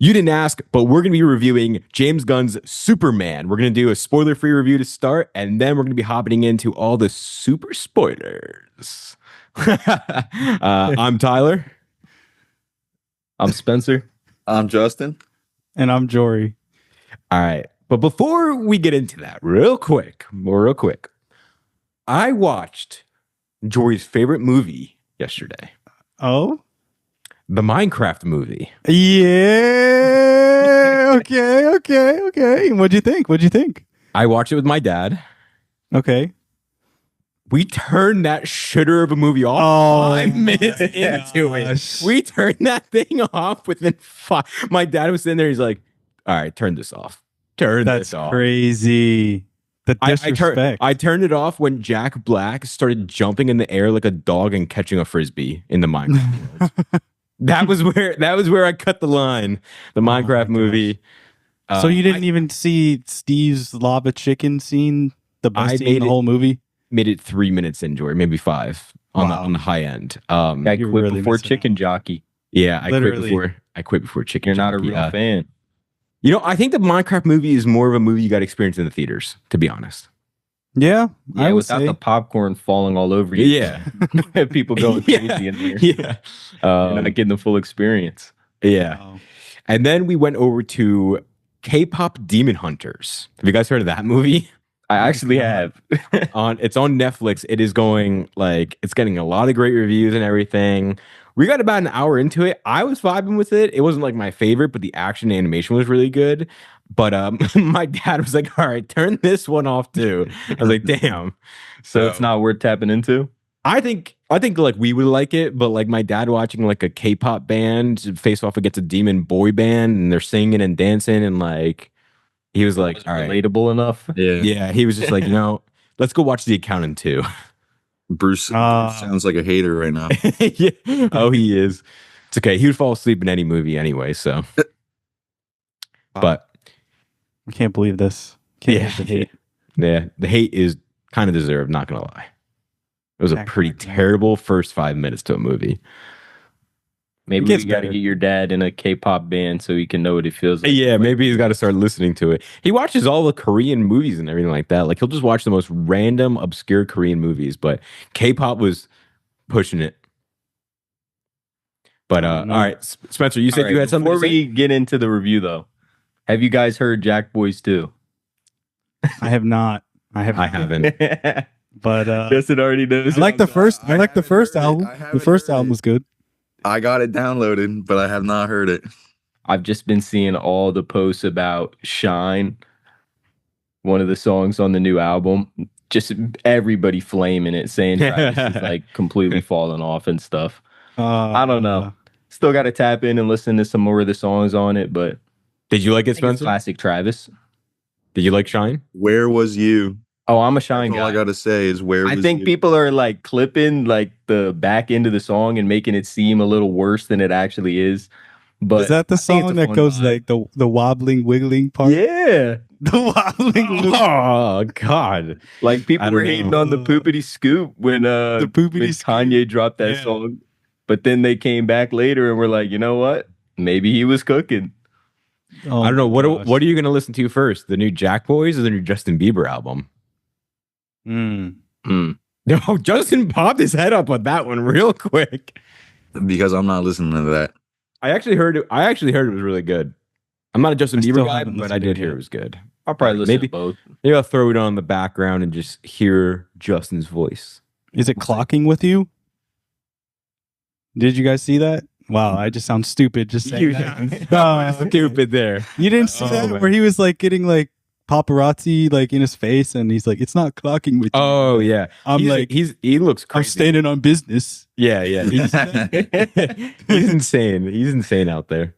You didn't ask, but we're going to be reviewing James Gunn's Superman. We're going to do a spoiler-free review to start, and then we're going to be hopping into all the super spoilers. I'm Tyler. I'm Spencer. I'm Justin. And I'm Jory. All right. But before we get into that, real quick, I watched Jory's favorite movie yesterday. Oh? The Minecraft movie. Yeah. Okay. What'd you think? I watched it with my dad. Okay. We turned that shitter of a movie off Oh, 5 minutes into it. We turned that thing off within 5. My dad was sitting there. He's like, all right, turn this off. Turn That's this off. crazy. The disrespect. I turned it off when Jack Black started jumping in the air like a dog and catching a frisbee in the Minecraft world. That was where I cut the line. The Minecraft movie. So you didn't even see Steve's lava chicken scene, the best scene in the whole movie? Made it 3 minutes in, Jory, maybe 5 on the high end. I quit really before Chicken Jockey. Yeah, I Literally. quit before Chicken. You're not a Jockey. real fan. You know, I think the Minecraft movie is more of a movie you got to experience in the theaters, to be honest. Yeah. Yeah, I would without say. the popcorn falling all over you. Yeah. People going crazy in there. Yeah. You're not getting the full experience. Yeah. Oh. And then we went over to K-pop Demon Hunters. Have you guys heard of that movie? I actually have. It's on Netflix. It is going it's getting a lot of great reviews and everything. We got about an hour into it. I was vibing with it. It wasn't like my favorite, but the action and animation was really good. But my dad was like, all right, turn this one off too. I was like, damn. So it's not worth tapping into? I think like we would like it, but like my dad watching like a K-pop band face off against a demon boy band and they're singing and dancing and like he was like, all right. Relatable enough? Yeah, he was just like, let's go watch The Accountant 2. Bruce sounds like a hater right now. Yeah. Oh, he is. It's okay. He would fall asleep in any movie anyway, so. But I can't believe this. Can't believe the hate. Yeah, the hate is kind of deserved, not gonna lie. It was a pretty Exactly. terrible first 5 minutes to a movie. Maybe It gets we got to better. get your dad in a K-pop band so he can know what it feels like. Yeah, maybe he's got to start listening to it. He watches all the Korean movies and everything like that. Like he'll just watch the most random, obscure Korean movies, but K-pop was pushing it. But all right, Spencer, you said you had something Before to say? we get into the review, though, have you guys heard Jack Boys 2? I have not. I haven't. But Justin already knows. I like the first. I like the haven't first heard it. album. I The haven't first heard album it. was good. I got it downloaded, but I have not heard it. I've just been seeing all the posts about Shine, one of the songs on the new album. Just everybody flaming it, saying Travis is like completely falling off and stuff. I don't know. Still got to tap in and listen to some more of the songs on it, but Did you like it, I think it's Spencer? classic Travis. Did you like Shine? Where was you? Oh, I'm a Shine All I guy. gotta say is where I was think you? people are like clipping like the back end of the song and making it seem a little worse than it actually is. But Is that the I think it's song a that fun goes vibe. like the wobbling, wiggling part? Yeah. The wobbling. Oh God! Like people I were don't hating know. on the poopity scoop when The poopity when scoop. Kanye dropped that Yeah. song. But then they came back later and were like, you know what? Maybe he was cooking. Oh I don't know my what gosh. are you gonna listen to first? The new Jack Boys or the new Justin Bieber album? Mm. No, Justin popped his head up on that one real quick. Because I'm not listening to that. I actually heard it was really good. I'm not a Justin I Bieber still guy, haven't but I listened to did it hear yet. it was good. I'll probably listen Maybe- to both. Maybe I'll throw it on the background and just hear Justin's voice. Is it clocking with you? Did you guys see that? Wow, I just sound stupid just saying that. Stupid there. You didn't see Oh, that man. where he was like getting like paparazzi like in his face and he's like, it's not clocking with you. Oh yeah. I'm like, he looks I'm crazy. standing on business. Yeah, yeah. He's insane. He's insane out there.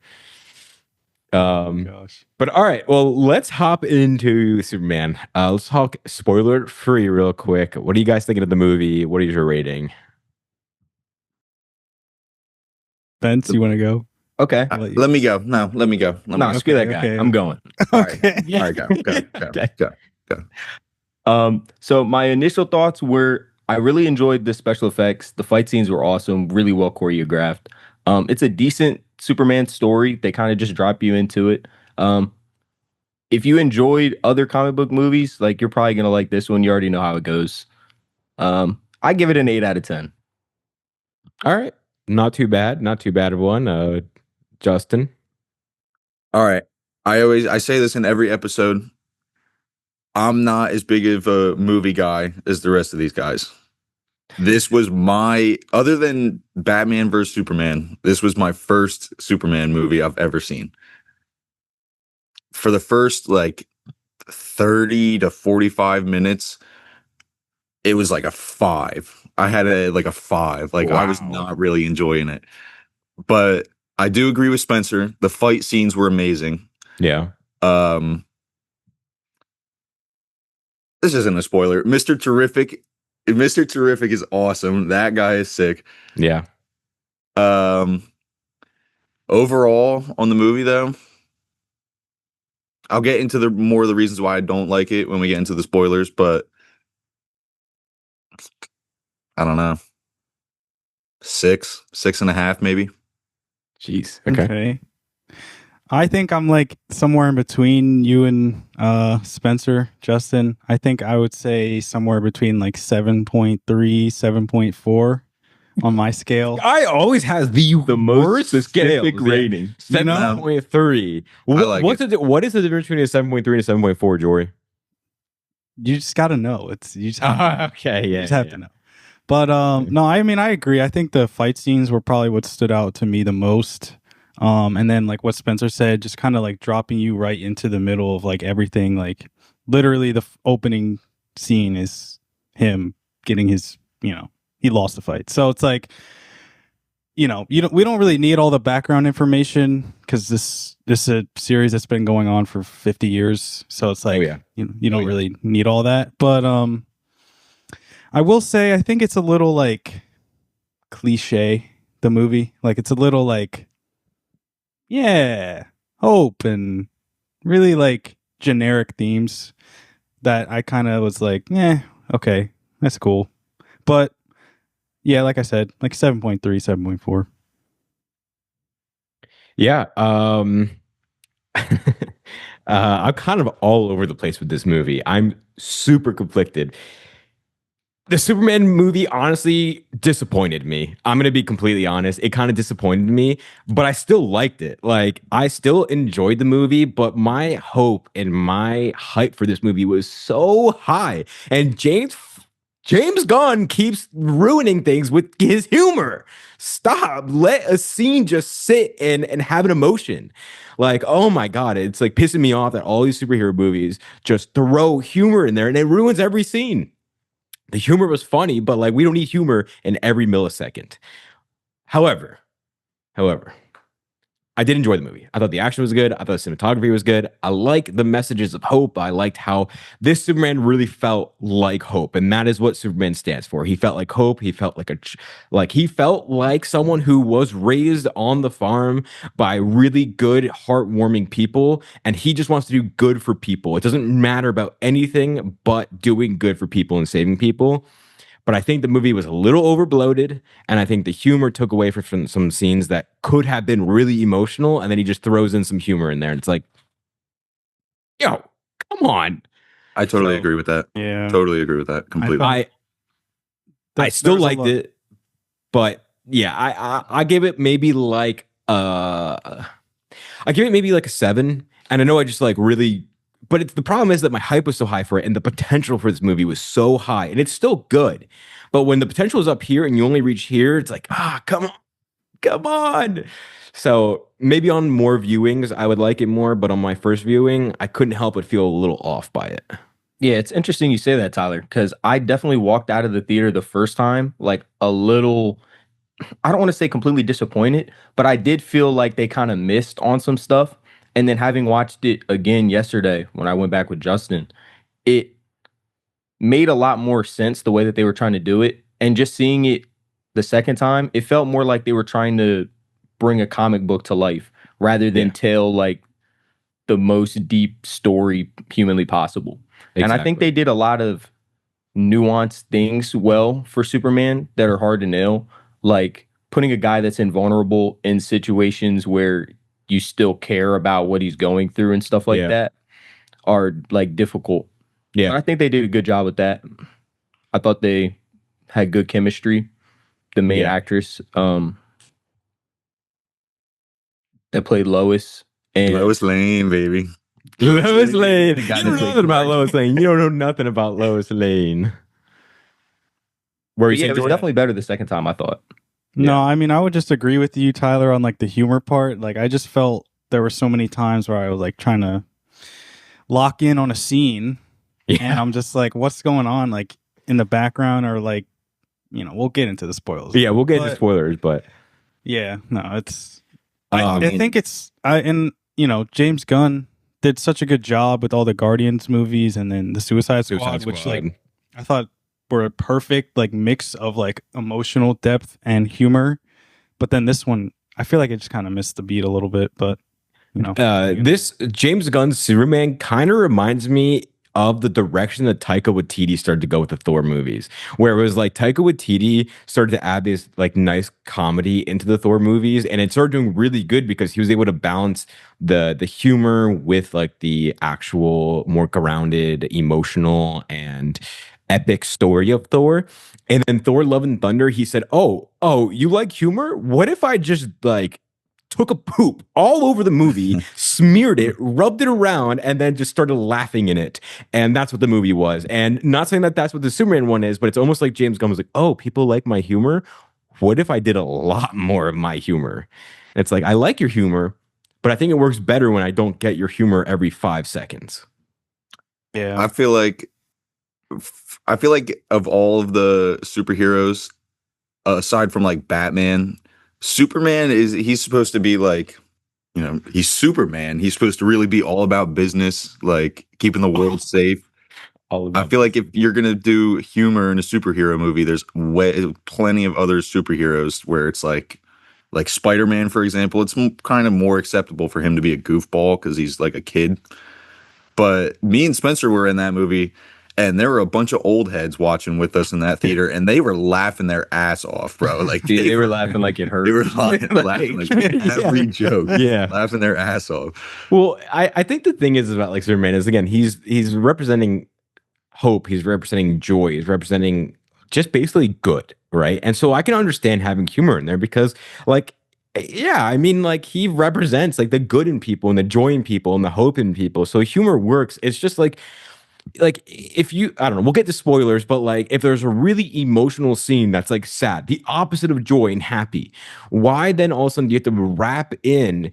Gosh. But all right, well, let's hop into Superman. Let's talk spoiler free real quick. What are you guys thinking of the movie? What is your rating? Spence, you want to go? Okay. I'll let you- Let me go. No, let me go. Let me No, go. screw that guy. okay. I'm going. All right. Okay. All right, go. So my initial thoughts were I really enjoyed the special effects. The fight scenes were awesome, really well choreographed. It's a decent Superman's story. They kind of just drop you into it. If you enjoyed other comic book movies, like you're probably gonna like this one. You already know how it goes. I give it an 8 out of 10. All right. Not too bad. Not too bad of one. Justin. All right. I say this in every episode. I'm not as big of a movie guy as the rest of these guys. This was other than Batman vs Superman, this was my first Superman movie I've ever seen. For the first like 30 to 45 minutes, it was like a 5. I had a 5. Like, I was Wow. not really enjoying it. But I do agree with Spencer. The fight scenes were amazing. Yeah. This isn't a spoiler. Mr. Terrific is awesome. That guy is sick. Yeah. Overall on the movie though, I'll get into the more of the reasons why I don't like it when we get into the spoilers, but I don't know. 6.5 maybe. Jeez. Okay. I think I'm like somewhere in between you and Spencer, Justin. I think I would say somewhere between like 7.3, 7.4 on my scale. I always has the most worst specific scales. rating. 7.3. I like What is the difference between a 7.3 and a 7.4, Jory? You just got to know. You just have, Okay. you Yeah. just have to know. But no, I mean, I agree. I think the fight scenes were probably what stood out to me the most. And then like what Spencer said, just kind of like dropping you right into the middle of like everything. Like literally the opening scene is him getting his, he lost the fight. So it's like, we don't really need all the background information because this is a series that's been going on for 50 years. So it's like, you don't really need all that. But I will say, I think it's a little like cliche, the movie. Like it's a little like, yeah, hope and really like generic themes that I kind of was like, okay, that's cool. But yeah, like I said, like 7.3, 7.4. Yeah. I'm kind of all over the place with this movie. I'm super conflicted. The Superman movie honestly disappointed me. I'm going to be completely honest. It kind of disappointed me, but I still liked it. Like, I still enjoyed the movie, but my hope and my hype for this movie was so high. And James Gunn keeps ruining things with his humor. Stop. Let a scene just sit and have an emotion. Like, oh my God, it's like pissing me off that all these superhero movies just throw humor in there and it ruins every scene. The humor was funny, but like we don't need humor in every millisecond. However, I did enjoy the movie. I thought the action was good. I thought the cinematography was good. I like the messages of hope. I liked how this Superman really felt like hope, and that is what Superman stands for. He felt like hope. He felt he felt like someone who was raised on the farm by really good, heartwarming people, and he just wants to do good for people. It doesn't matter about anything but doing good for people and saving people. But I think the movie was a little overbloated, and I think the humor took away from some scenes that could have been really emotional, and then he just throws in some humor in there, and it's like, yo, come on. I totally agree with that. Yeah. Totally agree with that completely. I still liked it, but yeah, I gave it maybe like I give it maybe like a 7, and I know I just like really. But the problem is that my hype was so high for it, and the potential for this movie was so high, and it's still good. But when the potential is up here and you only reach here, it's like, come on. So maybe on more viewings, I would like it more. But on my first viewing, I couldn't help but feel a little off by it. Yeah, it's interesting you say that, Tyler, because I definitely walked out of the theater the first time like a little, I don't want to say completely disappointed, but I did feel like they kind of missed on some stuff. And then having watched it again yesterday when I went back with Justin, it made a lot more sense the way that they were trying to do it. And just seeing it the second time, it felt more like they were trying to bring a comic book to life rather than tell like the most deep story humanly possible. Exactly. And I think they did a lot of nuanced things well for Superman that are hard to nail. Like putting a guy that's invulnerable in situations where you still care about what he's going through and stuff like Yeah. that are like difficult. Yeah. And I think they did a good job with that. I thought they had good chemistry. The main Yeah. actress that played Lois and Lois Lane, baby. Lois Lane. The You guy don't know that's like nothing about Clark. Lois Lane. You don't know nothing about Lois Lane. Where But you yeah, saying it was Jordan? definitely better the second time, I thought. No, Yeah. I mean, I would just agree with you, Tyler, on like the humor part. Like, I just felt there were so many times where I was like trying to lock in on a scene, and Yeah. I'm just like, what's going on, like in the background, or like, you know, we'll get into the spoilers. Yeah, we'll get into But, spoilers, but yeah, no, it's. I I mean, think it's and you know, James Gunn did such a good job with all the Guardians movies and then the Suicide Squad, which like I thought were a perfect like mix of like emotional depth and humor. But then this one, I feel like it just kind of missed the beat a little bit. But you know, this James Gunn's Superman kind of reminds me of the direction that Taika Waititi started to go with the Thor movies, where it was like Taika Waititi started to add this like nice comedy into the Thor movies, and it started doing really good because he was able to balance the humor with like the actual more grounded, emotional, and epic story of Thor. And then Thor: Love and Thunder, he said, "Oh, you like humor? What if I just like took a poop all over the movie, smeared it, rubbed it around, and then just started laughing in it." And that's what the movie was. And not saying that that's what the Superman one is, but it's almost like James Gunn was like, "Oh, people like my humor. What if I did a lot more of my humor?" And it's like, I like your humor, but I think it works better when I don't get your humor every 5 seconds. yeah, I feel like of all of the superheroes, aside from like Batman, Superman he's supposed to be like, you know, he's Superman. He's supposed to really be all about business, like keeping the world safe. I feel like if you're gonna do humor in a superhero movie, there's plenty of other superheroes where it's like Spider-Man, for example. It's kind of more acceptable for him to be a goofball because he's like a kid. But me and Spencer were in that movie, and there were a bunch of old heads watching with us in that theater, and they were laughing their ass off, bro. Like Dude, they were laughing like it hurt. they were laughing like every joke, Yeah. laughing their ass off. Well, I think the thing is about like Superman is, again, he's representing hope, he's representing joy, he's representing just basically good, right? And so I can understand having humor in there because, like, yeah, I mean, like he represents like the good in people and the joy in people and the hope in people. So humor works. It's just like if you, I don't know, we'll get to spoilers, but like if there's a really emotional scene that's like sad, the opposite of joy and happy, why then all of a sudden do you have to wrap in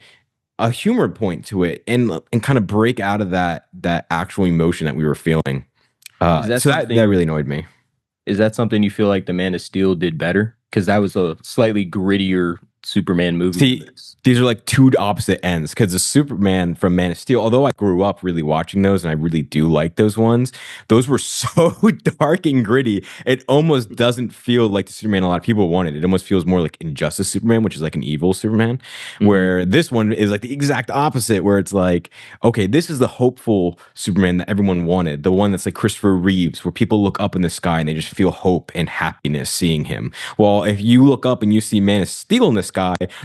a humor point to it and kind of break out of that actual emotion that we were feeling? Is that So that something- really annoyed me. Is that something you feel like the Man of Steel did better? Because that was a slightly grittier Superman movie. See, these are like two opposite ends because the Superman from Man of Steel, although I grew up really watching those and I really do like those ones, those were so dark and gritty. It almost doesn't feel like the Superman a lot of people wanted. It almost feels more like Injustice Superman, which is like an evil Superman, where this one is like the exact opposite, where it's like, okay, this is the hopeful Superman that everyone wanted, the one that's like Christopher Reeves, where people look up in the sky and they just feel hope and happiness seeing him. Well, if you look up and you see Man of Steel in the sky,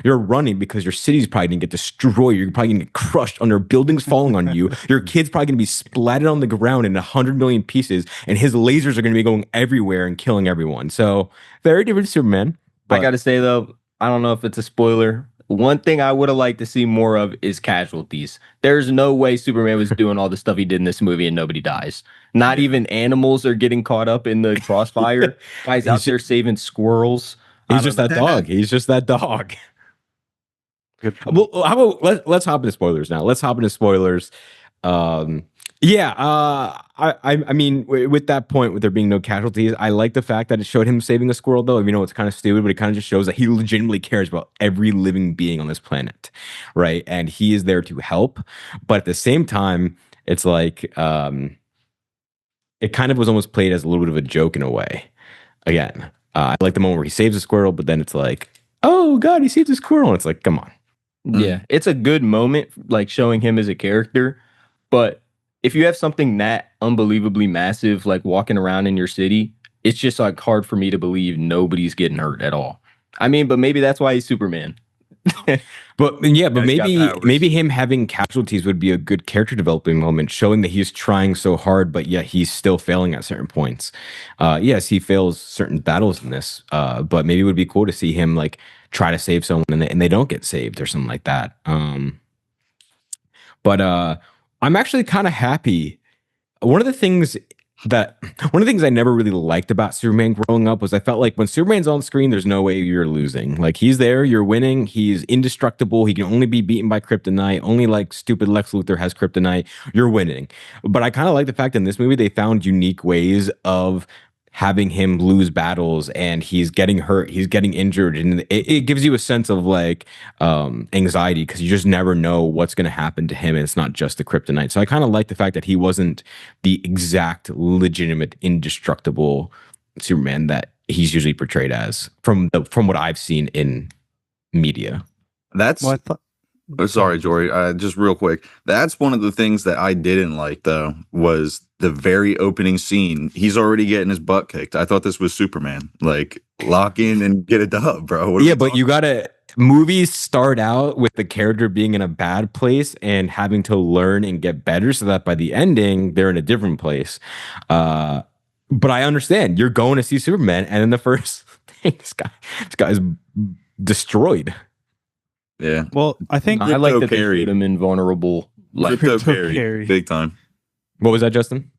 you're running because your city's probably gonna get destroyed. You're probably gonna get crushed under buildings falling on you. Your kid's probably gonna be splatted on the ground in 100 million pieces, and his lasers are gonna be going everywhere and killing everyone. So very different Superman. I got to say though, I don't know if it's a spoiler. One thing I would have liked to see more of is casualties. There's no way Superman was doing all the stuff he did in this movie and nobody dies. Not even animals are getting caught up in the crossfire. Guys out there saving squirrels. He's just that dog. He's just that dog. good. Well, how about let's hop into spoilers now. Let's hop into spoilers. I mean, with that point, with there being no casualties, I like the fact that it showed him saving a squirrel, though. You know, it's kind of stupid, but it kind of just shows that he legitimately cares about every living being on this planet, right? And he is there to help. But at the same time, it's like it kind of was almost played as a little bit of a joke in a way. Again, I like the moment where he saves a squirrel, but then it's like, oh God, he saved a squirrel. And it's like, come on. Yeah, it's a good moment, like showing him as a character. But if you have something that unbelievably massive, like walking around in your city, it's just like hard for me to believe nobody's getting hurt at all. I mean, but maybe that's why he's Superman. But yeah, but Guy's got powers. maybe him having casualties would be a good character developing moment, showing that he's trying so hard, but yet he's still failing at certain points. Yes, he fails certain battles in this, but maybe it would be cool to see him like try to save someone and they don't get saved or something like that. But I'm actually kind of happy. One of the things I never really liked about Superman growing up was I felt like when Superman's on screen, there's no way you're losing. Like he's there, you're winning. He's indestructible. He can only be beaten by kryptonite. Only like stupid Lex Luthor has kryptonite. You're winning. But I kind of like the fact in this movie they found unique ways of having him lose battles and he's getting hurt, he's getting injured, and it gives you a sense of like anxiety because you just never know what's going to happen to him and it's not just the kryptonite. So I kind of like the fact that he wasn't the exact legitimate indestructible Superman that he's usually portrayed as from what I've seen in media. That's Well, I thought sorry, Jory. Just real quick. That's one of the things that I didn't like, though, was the very opening scene. He's already getting his butt kicked. I thought this was Superman. Like, lock in and get a dub, bro. What are Yeah, we but talking- you gotta movies start out with the character being in a bad place and having to learn and get better so that by the ending they're in a different place. But I understand you're going to see Superman and then the first thing this guy's destroyed. Yeah. well, I think I like that they carried. made him invulnerable. Like Crypto Crypto carried. carry. Big time. What was that, Justin?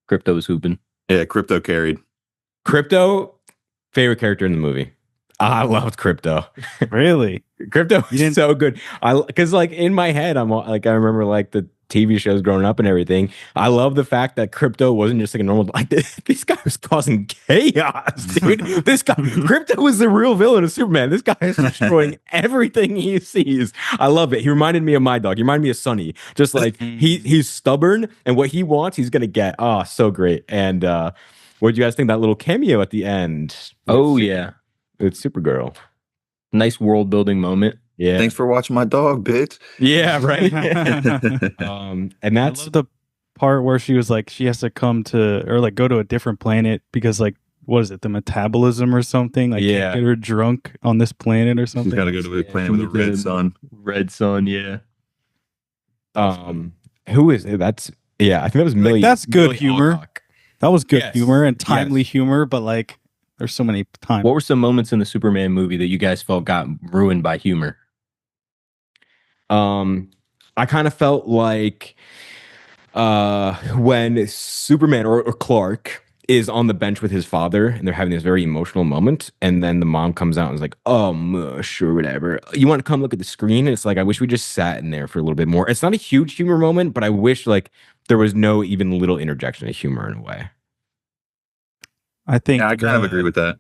Crypto was hooping. Yeah, Crypto carried. Crypto, favorite character in the movie. I loved Crypto. really. Crypto You is didn't- so good. Because like in my head, I'm like I remember like the TV shows growing up and everything. I love the fact that Crypto wasn't just like a normal like this guy was causing chaos, dude. This guy Crypto was the real villain of Superman. This guy is destroying everything he sees. I love it. He reminded me of my dog. He reminded me of Sonny. Just like he's stubborn and what he wants, he's gonna get. Oh, so great. And what did you guys think of that little cameo at the end? Oh yeah, It's Supergirl. nice world building moment. Yeah. Thanks for watching my dog, bitch. Yeah, right. And I that's love the part where she was like, she has to come to or like go to a different planet because like what is it, the metabolism or something? Like Yeah. can't get her drunk on this planet or She's something. got to go to a Yeah, planet with a red sun. Red Sun, yeah. who is it? That's yeah, I think that was Millie. that's good Millie humor. Alcock. That was good Yes. humor and timely Yes. humor, but like there's so many times. What were some moments in the Superman movie that you guys felt got ruined by humor? I kind of felt like when Superman or Clark is on the bench with his father and they're having this very emotional moment and then the mom comes out and is like, oh mush or whatever, you want to come look at the screen? And it's like I wish we just sat in there for a little bit more. It's not a huge humor moment, but I wish like there was no even little interjection of humor in a way. I think Yeah, I kind of agree with that.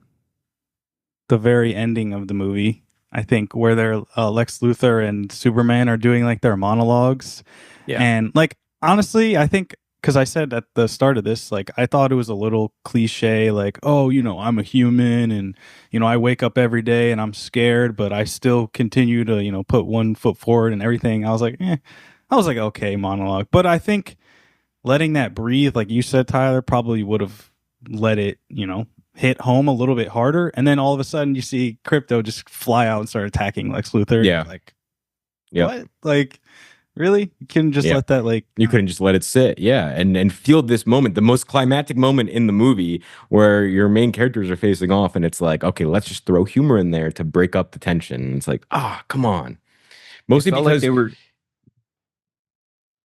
the very ending of the movie. I think where they're Lex Luthor and Superman are doing like their monologues. Yeah. And like honestly, I think because I said at the start of this, like I thought it was a little cliche, like, oh, you know, I'm a human and you know, I wake up every day and I'm scared, but I still continue to, you know, put one foot forward and everything. I was like, okay, monologue. But I think letting that breathe, like you said, Tyler, probably would have let it, you know, hit home a little bit harder. And then all of a sudden you see Crypto just fly out and start attacking Lex Luthor. Yeah. Like, Yeah. what? Like, really? You couldn't just Yeah. let that, like, You couldn't just let it sit, yeah, and feel this moment, the most climactic moment in the movie, where your main characters are facing off, and it's like, okay, let's just throw humor in there to break up the tension. It's like, come on. Mostly Felt because like they were.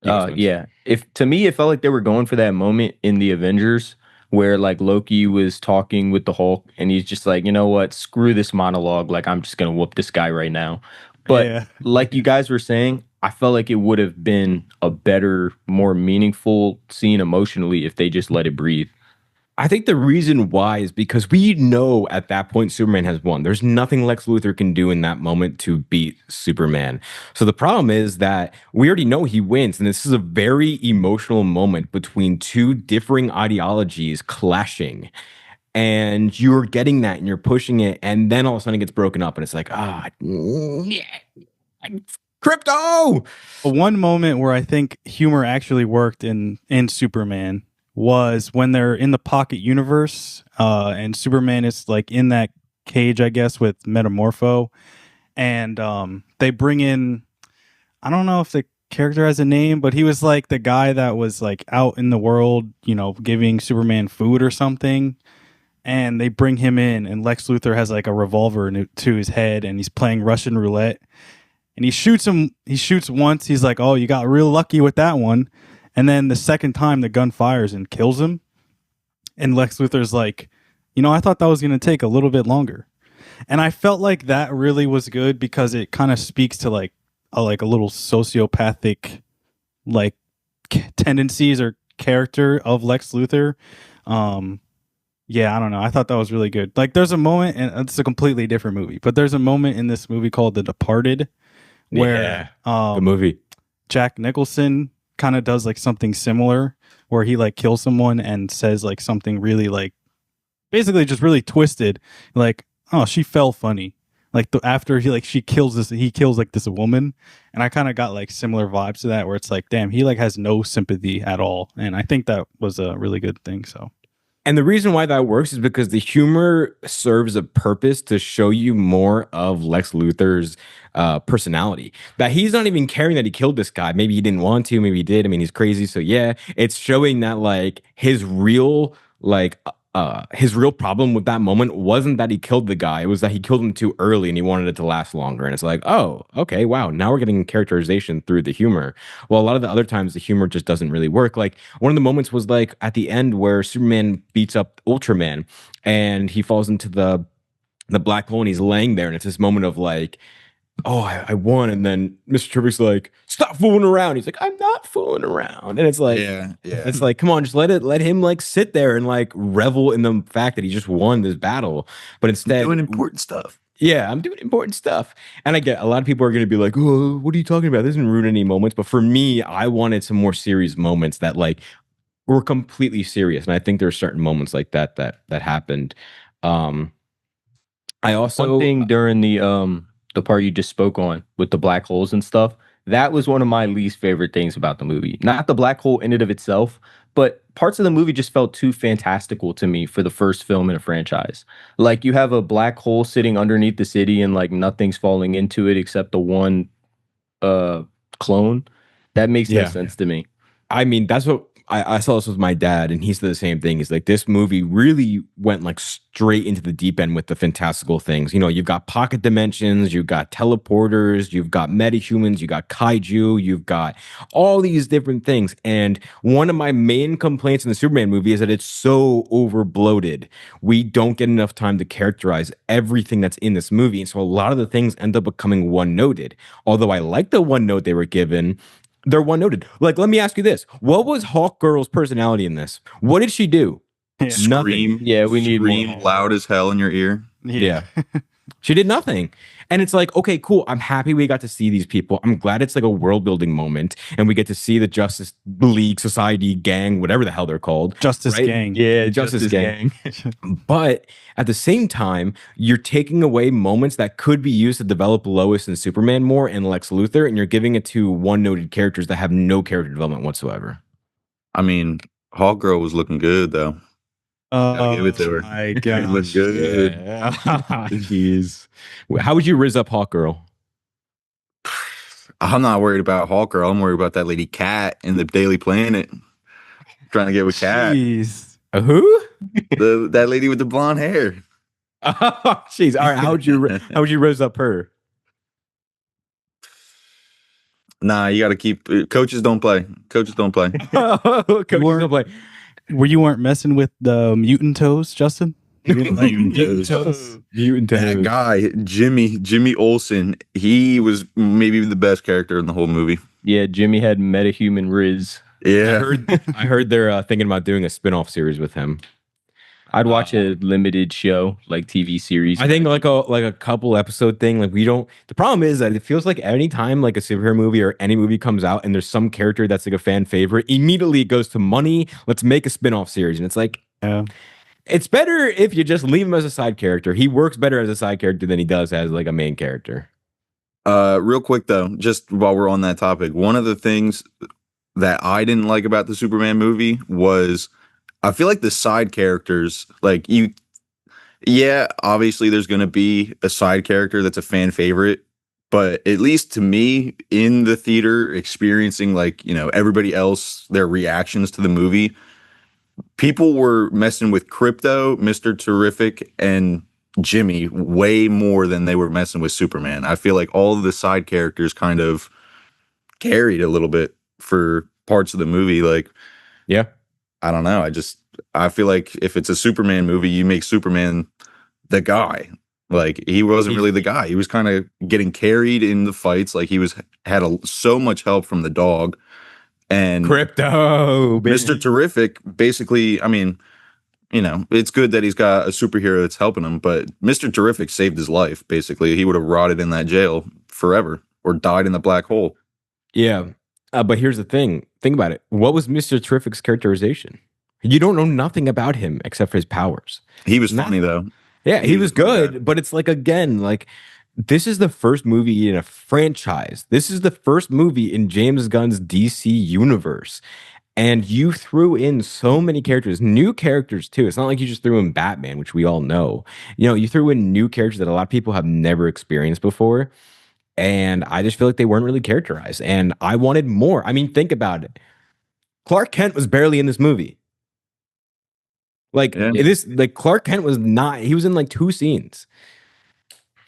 Yeah, so- Yeah. If to me, it felt like they were going for that moment in the Avengers where like Loki was talking with the Hulk, and he's just like, you know what, screw this monologue. Like I'm just gonna whoop this guy right now. But yeah. like you guys were saying, I felt like it would have been a better, more meaningful scene emotionally if they just let it breathe. I think the reason why is because we know at that point Superman has won. There's nothing Lex Luthor can do in that moment to beat Superman. So the problem is that we already know he wins, and this is a very emotional moment between two differing ideologies clashing. And you're getting that and you're pushing it, and then all of a sudden it gets broken up, and it's like, Crypto! One moment where I think humor actually worked in Superman was when they're in the pocket universe and Superman is like in that cage, I guess, with Metamorpho, and they bring in, I don't know if the character has a name, but he was like the guy that was like out in the world, you know, giving Superman food or something. And they bring him in, and Lex Luthor has like a revolver to his head, and he's playing Russian roulette. And he shoots him. He shoots once. He's like, "Oh, you got real lucky with that one." And then the second time, the gun fires and kills him. And Lex Luthor's like, "You know, I thought that was going to take a little bit longer." And I felt like that really was good because it kind of speaks to like a little sociopathic like tendencies or character of Lex Luthor. Yeah, I don't know. I thought that was really good. Like, there's a moment, and it's a completely different movie, but there's a moment in this movie called The Departed where the movie. Jack Nicholson kind of does like something similar where he like kills someone and says like something really like basically just really twisted, like, "Oh, she fell funny." Like after he kills like this woman, and I kind of got like similar vibes to that where it's like, damn, he like has no sympathy at all, and I think that was a really good thing. So. And the reason why that works is because the humor serves a purpose to show you more of Lex Luthor's personality. That he's not even caring that he killed this guy. Maybe he didn't want to, maybe he did. I mean, he's crazy. So yeah, it's showing that like his real problem with that moment wasn't that he killed the guy. It was that he killed him too early and he wanted it to last longer. And it's like, oh, okay, wow. Now we're getting characterization through the humor. Well, a lot of the other times the humor just doesn't really work. Like one of the moments was like at the end where Superman beats up Ultraman and he falls into the black hole and he's laying there. And it's this moment of like, oh, I won. And then Mr. Trivic's like, stop fooling around. He's like, I'm not fooling around. And it's like, Yeah. it's like, come on, just let him like sit there and like revel in the fact that he just won this battle. But instead, Doing important stuff. yeah, I'm doing important stuff. And I get a lot of people are going to be like, oh, what are you talking about? This doesn't ruin any moments. But for me, I wanted some more serious moments that like were completely serious. And I think there are certain moments like that happened. I also One thing during the part you just spoke on with the black holes and stuff, that was one of my least favorite things about the movie. Not the black hole in and of itself, but parts of the movie just felt too fantastical to me for the first film in a franchise. Like you have a black hole sitting underneath the city and like nothing's falling into it except the one clone. That makes no Yeah. sense to me. I mean, that's what I saw this with my dad, and he said the same thing. He's like, this movie really went like straight into the deep end with the fantastical things. You know, you've got pocket dimensions, you've got teleporters, you've got metahumans, you got kaiju, you've got all these different things. And one of my main complaints in the Superman movie is that it's so over bloated. We don't get enough time to characterize everything that's in this movie. And so a lot of the things end up becoming one noted. Although I like the one note they were given, they're one noted. Like, let me ask you this: what was Hawk Girl's personality in this? What did she do? Yeah. Scream. Yeah, we need scream more. loud as hell in your ear. Yeah. She did nothing. And it's like, okay, cool. I'm happy we got to see these people. I'm glad it's like a world building moment and we get to see the Justice League, Society, Gang, whatever the hell they're called. Justice Right? Gang. Yeah, Justice Justice Gang. Gang. But at the same time, you're taking away moments that could be used to develop Lois and Superman more and Lex Luthor, and you're giving it to one noted characters that have no character development whatsoever. I mean, Hawk Girl was looking good though. Gotta give it to her. My It God. looked good. Yeah. Jeez. How would you riz up Hawk Girl? I'm not worried about Hawk Girl. I'm worried about that lady Cat in the Daily Planet. Trying to get with Cat. Jeez. Who? That lady with the blonde hair. Oh, jeez. All right. How would you riz up her? Nah, you got to keep. Coaches don't play. Coaches don't play. Coach, don't play. You weren't messing with the mutant toes, Justin? Mutant That guy, Jimmy Olsen, he was maybe the best character in the whole movie. Yeah, Jimmy had metahuman Riz. Yeah. I heard they're thinking about doing a spin-off series with him. I'd watch a limited show, like TV series. I think like a couple episode thing. Like we don't. The problem is that it feels like any time like a superhero movie or any movie comes out and there's some character that's like a fan favorite, immediately it goes to money. Let's make a spin-off series, and it's like, Yeah. it's better if you just leave him as a side character. He works better as a side character than he does as like a main character. Real quick though, just while we're on that topic, one of the things that I didn't like about the Superman movie was I feel like the side characters, like Yeah, obviously there's going to be a side character that's a fan favorite, but at least to me in the theater experiencing like, everybody else their reactions to the movie, people were messing with Crypto, Mr. Terrific and Jimmy way more than they were messing with Superman. I feel like all of the side characters kind of carried a little bit for parts of the movie. Like, Yeah. I don't know. I feel like if it's a Superman movie, you make Superman the guy. Like he wasn't really the guy. He was kind of getting carried in the fights. Like he had so much help from the dog. And Crypto, Mr. baby. Terrific, basically, I mean, it's good that he's got a superhero that's helping him, but Mr. Terrific saved his life. Basically, he would have rotted in that jail forever or died in the black hole. Yeah. But here's the thing. Think about it. What was Mr. Terrific's characterization? You don't know nothing about him except for his powers. He was funny though. Yeah, he was good, funny. but it's like again, like this is the first movie in a franchise. This is the first movie in James Gunn's DC universe. And you threw in so many characters, new characters too. It's not like you just threw in Batman, which we all know. You threw in new characters that a lot of people have never experienced before. And I just feel like they weren't really characterized. And I wanted more. I mean, think about it. Clark Kent was barely in this movie. Like Yeah. Clark Kent was not, he was in like 2 scenes.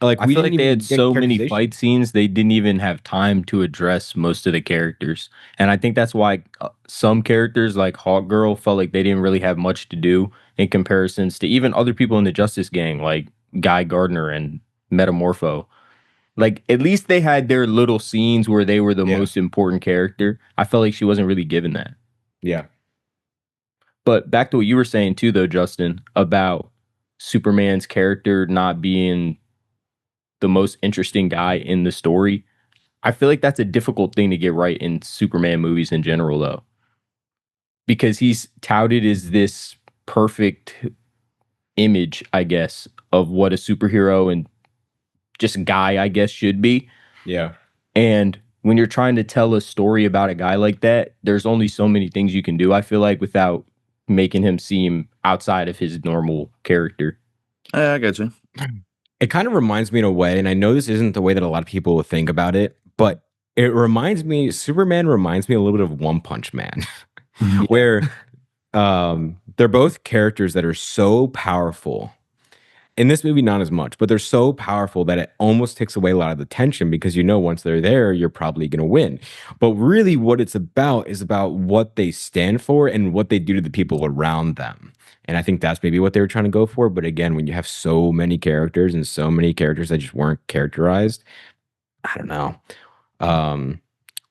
Like I we feel like didn't they even had get so many characterization. fight scenes, they didn't even have time to address most of the characters. And I think that's why some characters like Hawk Girl felt like they didn't really have much to do in comparisons to even other people in the Justice Gang, like Guy Gardner and Metamorpho. Like at least they had their little scenes where they were the Yeah. most important character. I felt like she wasn't really given that. Yeah. But back to what you were saying too, though, Justin, about Superman's character not being the most interesting guy in the story. I feel like that's a difficult thing to get right in Superman movies in general, though, because he's touted as this perfect image, I guess, of what a superhero and just guy, I guess, should be. Yeah. And when you're trying to tell a story about a guy like that, there's only so many things you can do, I feel like, without making him seem outside of his normal character. I got you. It kind of reminds me in a way, and I know this isn't the way that a lot of people will think about it, but Superman reminds me a little bit of One Punch Man, where they're both characters that are so powerful. In this movie, not as much, but they're so powerful that it almost takes away a lot of the tension because once they're there, you're probably going to win. But really, what it's about is about what they stand for and what they do to the people around them. And I think that's maybe what they were trying to go for. But again, when you have so many characters and so many characters that just weren't characterized, I don't know.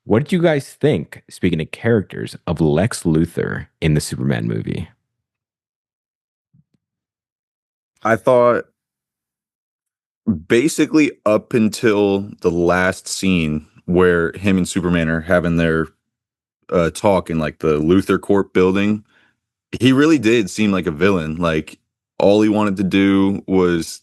What did you guys think, speaking of characters, of Lex Luthor in the Superman movie? I thought basically up until the last scene where him and Superman are having their talk in like the Luthor Corp building, he really did seem like a villain. Like all he wanted to do was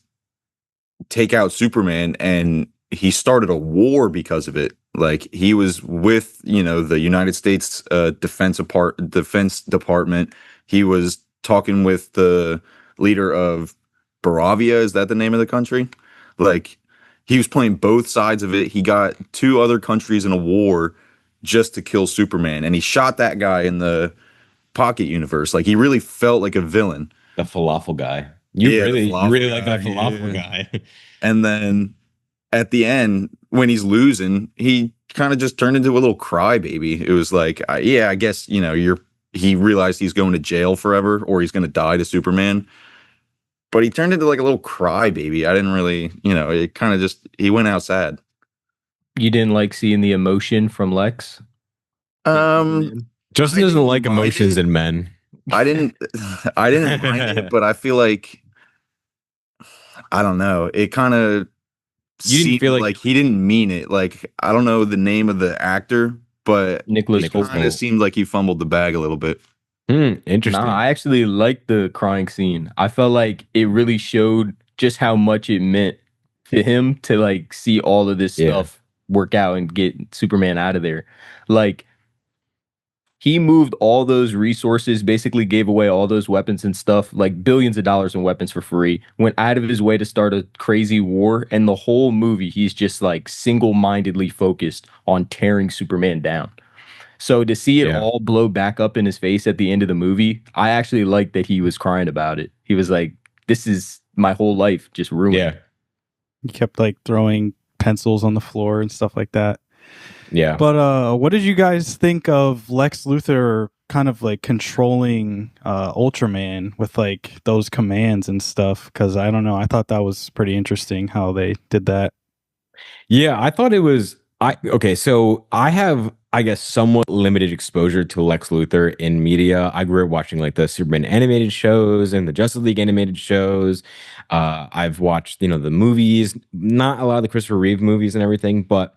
take out Superman, and he started a war because of it. Like he was with, the United States Defense Department. He was talking with the leader of Baravia. Is that the name of the country? Like he was playing both sides of it. He got 2 other countries in a war just to kill Superman, and he shot that guy in the Pocket universe. Like he really felt like a villain. The falafel guy. Yeah, the You falafel really like guy, that falafel yeah. guy. And then at the end, when he's losing, he kind of just turned into a little crybaby. It was like, I guess, he realized he's going to jail forever or he's going to die to Superman. But he turned into like a little crybaby. I didn't really, it kind of just, he went out sad. You didn't like seeing the emotion from Lex? Justin I doesn't didn't like mind emotions it. in men. I didn't mind it, but I feel like, I don't know. It kind of You didn't seemed feel like, like- he didn't mean it. Like, I don't know the name of the actor, but Nicholas it kind Hoult. of seemed like he fumbled the bag a little bit. Interesting. Nah, I actually liked the crying scene. I felt like it really showed just how much it meant to him to like see all of this Yeah. stuff work out and get Superman out of there. Like he moved all those resources, basically gave away all those weapons and stuff, like billions of dollars in weapons for free, went out of his way to start a crazy war. And the whole movie, he's just like single-mindedly focused on tearing Superman down. So to see it Yeah. all blow back up in his face at the end of the movie, I actually liked that he was crying about it. He was like, this is my whole life just ruined. Yeah. He kept like throwing pencils on the floor and stuff like that. Yeah. But what did you guys think of Lex Luthor kind of like controlling Ultraman with like those commands and stuff? Because I don't know, I thought that was pretty interesting how they did that. Yeah, I thought it was okay, so I have, I guess, somewhat limited exposure to Lex Luthor in media. I grew up watching like the Superman animated shows and the Justice League animated shows. I've watched, the movies, not a lot of the Christopher Reeve movies and everything, but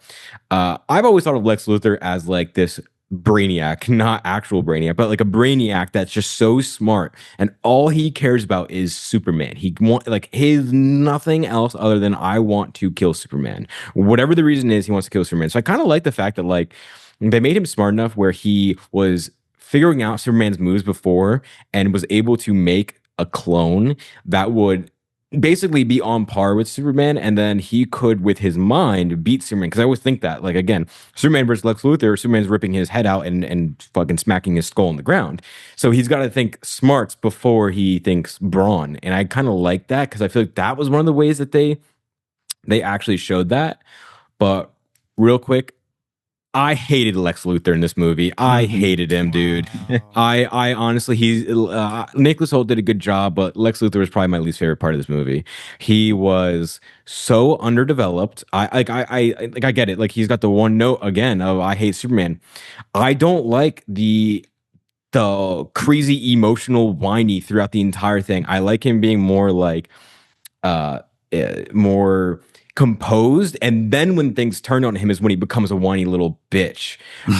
I've always thought of Lex Luthor as like this brainiac, not actual brainiac, but like a brainiac that's just so smart, and all he cares about is Superman. He want like his nothing else other than I want to kill Superman. Whatever the reason is, he wants to kill Superman. So I kind of like the fact that like they made him smart enough where he was figuring out Superman's moves before and was able to make a clone that would basically be on par with Superman, and then he could, with his mind, beat Superman. Because I always think that, like, again, Superman versus Lex Luthor, Superman's ripping his head out and fucking smacking his skull on the ground. So he's got to think smarts before he thinks brawn, and I kind of like that because I feel like that was one of the ways that they actually showed that. But real quick, I hated Lex Luthor in this movie. I hated him, dude. I honestly, Nicholas Hoult did a good job, but Lex Luthor was probably my least favorite part of this movie. He was so underdeveloped. I get it. Like he's got the one note again of I hate Superman. I don't like the crazy emotional whiny throughout the entire thing. I like him being more like more composed, and then when things turn on him is when he becomes a whiny little bitch.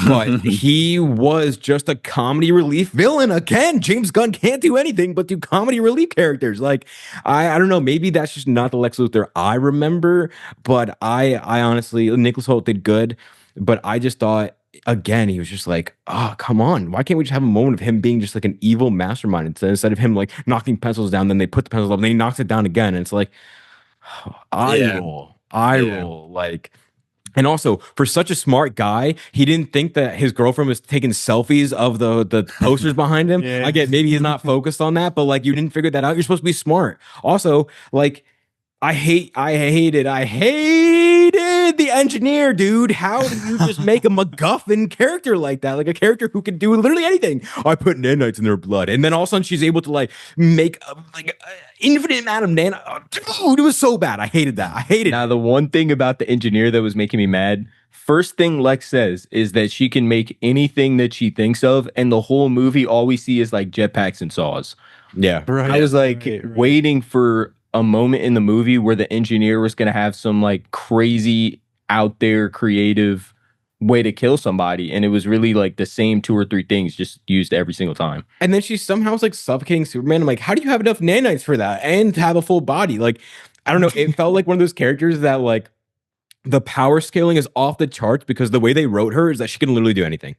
But he was just a comedy relief villain again. James Gunn can't do anything but do comedy relief characters. Like I don't know, maybe that's just not the Lex Luthor I remember, but I honestly, Nicholas Hoult did good, but I just thought again, he was just like, oh, come on. Why can't we just have a moment of him being just like an evil mastermind instead of him like knocking pencils down, then they put the pencils up, and then he knocks it down again. And it's like, eye roll. Like, and also for such a smart guy, he didn't think that his girlfriend was taking selfies of the posters behind him. Yeah. I get maybe he's not focused on that, but like you didn't figure that out. You're supposed to be smart. Also, like I hated the engineer, dude. How do you just make a MacGuffin character like that? Like a character who can do literally anything. I put nanites in their blood, and then all of a sudden she's able to like make infinite amount of dude, it was so bad. I hated that. I hated Now, the one thing about the engineer that was making me mad, first thing Lex says is that she can make anything that she thinks of, and the whole movie, all we see is like jetpacks and saws. Yeah. Right. I was like right. waiting for a moment in the movie where the engineer was going to have some like crazy out there creative way to kill somebody, and it was really like the same 2 or 3 things just used every single time. And then she somehow was like suffocating Superman. I'm like, how do you have enough nanites for that and to have a full body? Like, I don't know. It felt like one of those characters that like the power scaling is off the charts because the way they wrote her is that she can literally do anything,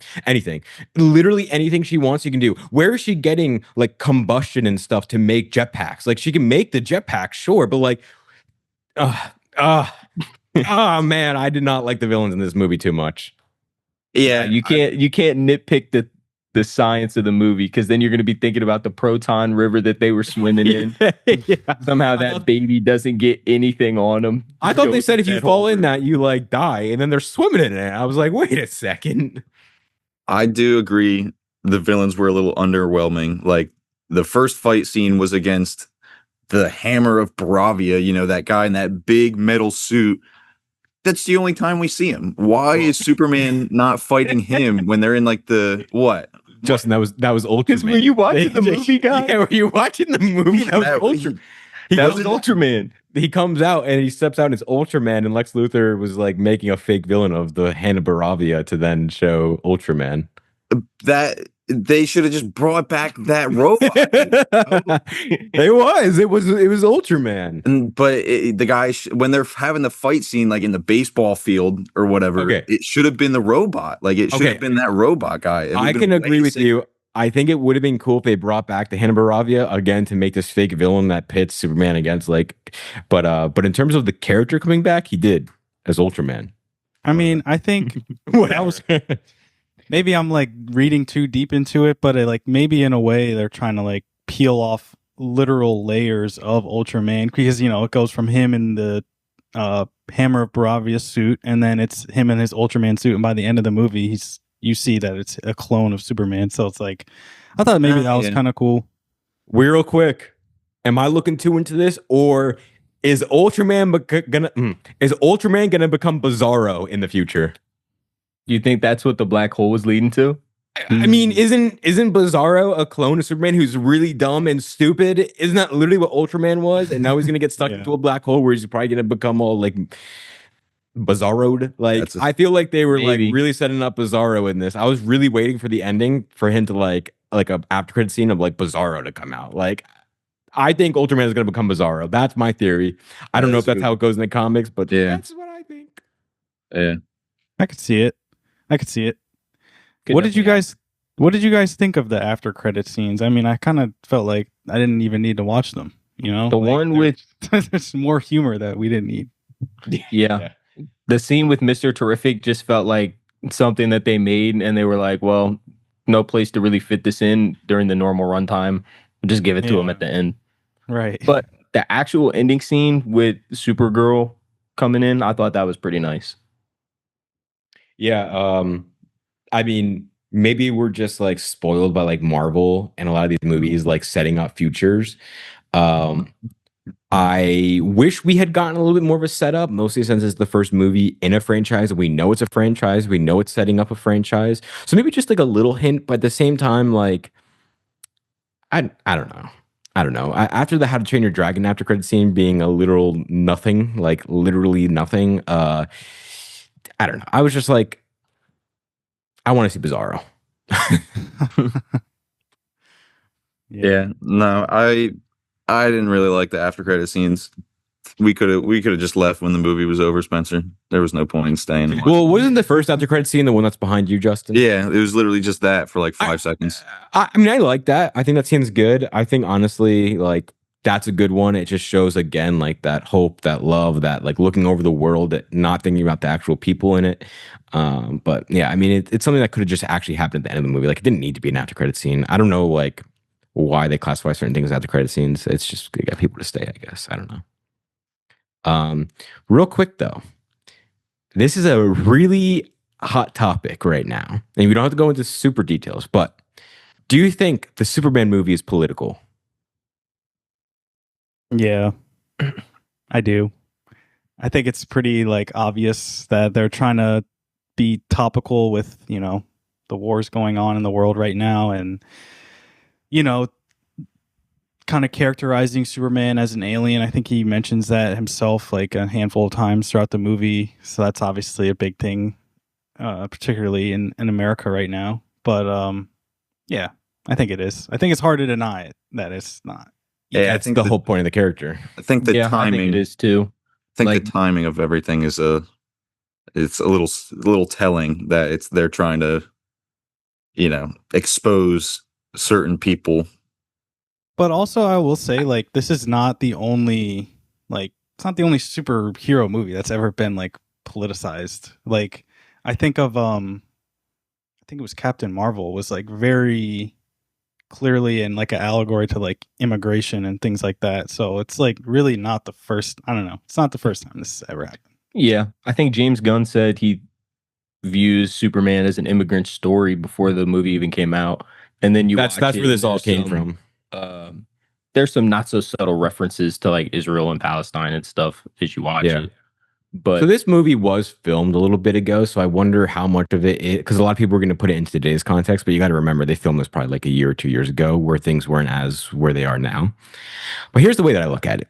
literally anything she wants, she can do. Where is she getting like combustion and stuff to make jetpacks? Like she can make the jetpack, sure, but like, oh man, I did not like the villains in this movie too much. Yeah, You can't nitpick the science of the movie, because then you're going to be thinking about the proton river that they were swimming in. Yeah. Somehow that baby doesn't get anything on them. I thought they said if you fall in that, you like die, and then they're swimming in it. I was like, wait a second. I do agree the villains were a little underwhelming. Like the first fight scene was against the Hammer of Bravia, that guy in that big metal suit. That's the only time we see him. Why is Superman not fighting him when they're in like the what? Justin, that was Ultraman. Because were you watching the movie, guy? Yeah, were you watching the movie? That was Ultraman. That was Ultraman. He comes out and he steps out as Ultraman, and Lex Luthor was like making a fake villain of the Hanna-Barbera to then show Ultraman. That they should have just brought back that robot. It was Ultraman. But the guy, when they're having the fight scene, like in the baseball field or whatever, Okay. it should have been the robot. Like it should Okay. have been that robot guy. It I would've can been agree way with sicker. you. I think it would have been cool if they brought back the Hanna-Barbera again to make this fake villain that pits Superman against but in terms of the character coming back, he did as Ultraman. I mean, I think That was maybe I'm like reading too deep into it, but like maybe in a way they're trying to like peel off literal layers of Ultraman because it goes from him in the Hammer of Bravia suit, and then it's him in his Ultraman suit, and by the end of the movie, you see that it's a clone of Superman. So it's like I thought maybe that was kind of cool. Real quick, am I looking too into this, or is Ultraman gonna become Bizarro in the future? You think that's what the black hole was leading to? I mean, isn't Bizarro a clone of Superman who's really dumb and stupid? Isn't that literally what Ultraman was? And now he's gonna get stuck Yeah. into a black hole where he's probably gonna become all like Bizarro'd. Like That's I feel like they were Maybe. like really setting up Bizarro in this. I was really waiting for the ending for him to like a after credit scene of like Bizarro to come out. Like I think Ultraman is gonna become Bizarro. That's my theory. I don't know if that's how it goes in the comics, but Yeah. that's what I think. Yeah. I could see it. Could What did you definitely guys think of the after credit scenes? I mean, I kind of felt like I didn't even need to watch them. The Like, one with there's more humor that we didn't need. yeah. The scene with Mr. Terrific just felt like something that they made and they were like, well, no place to really fit this in during the normal runtime. We'll just give it to him Yeah. at the end. Right. But the actual ending scene with Supergirl coming in, I thought that was pretty nice. Yeah, I mean, maybe we're just like spoiled by like Marvel and a lot of these movies like setting up futures. I wish we had gotten a little bit more of a setup, mostly since it's the first movie in a franchise. We know it's a franchise. We know it's setting up a franchise. So maybe just like a little hint, but at the same time, like I don't know. I don't know. After the How to Train Your Dragon after credit scene being a literal nothing, like literally nothing, I don't know. I was just like, I want to see Bizarro. Yeah. No, I didn't really like the after credit scenes. We could have just left when the movie was over, Spencer. There was no point in staying. Well, wasn't the first after credit scene the one that's behind you, Justin? Yeah, it was literally just that for like 5 seconds. I mean, I like that. I think that scene's good. I think honestly, like that's a good one. It just shows again like that hope, that love, that like looking over the world, not thinking about the actual people in it. But yeah, I mean, it's something that could have just actually happened at the end of the movie. Like it didn't need to be an after credit scene. I don't know like why they classify certain things as after credit scenes. It's just they got people to stay, I guess. I don't know. Real quick though, this is a really hot topic right now, and we don't have to go into super details, but do you think the Superman movie is political? Yeah, I do. I think it's pretty like obvious that they're trying to be topical with, the wars going on in the world right now and, kind of characterizing Superman as an alien. I think he mentions that himself like a handful of times throughout the movie. So that's obviously a big thing, particularly in America right now. But yeah, I think it is. I think it's hard to deny it that it's not. Yeah, That's the whole point of the character. I think the I timing think it is too. I think Like- the timing of everything is it's a little telling that they're trying to expose certain people. But also, I will say, like, this is not the only, it's not the only superhero movie that's ever been like politicized. Like, I think of, I think it was Captain Marvel was like very clearly in like an allegory to like immigration and things like that. So it's like really not the first. I don't know. It's not the first time this has ever happened. Yeah, I think James Gunn said he views Superman as an immigrant story before the movie even came out, and then That's watch where it, this all there's came some, from. There's some not so subtle references to like Israel and Palestine and stuff as you watch Yeah. it. But So this movie was filmed a little bit ago, so I wonder how much of it is, because a lot of people are going to put it into today's context, but you got to remember they filmed this probably like a year or 2 years ago where things weren't as where they are now. But here's the way that I look at it.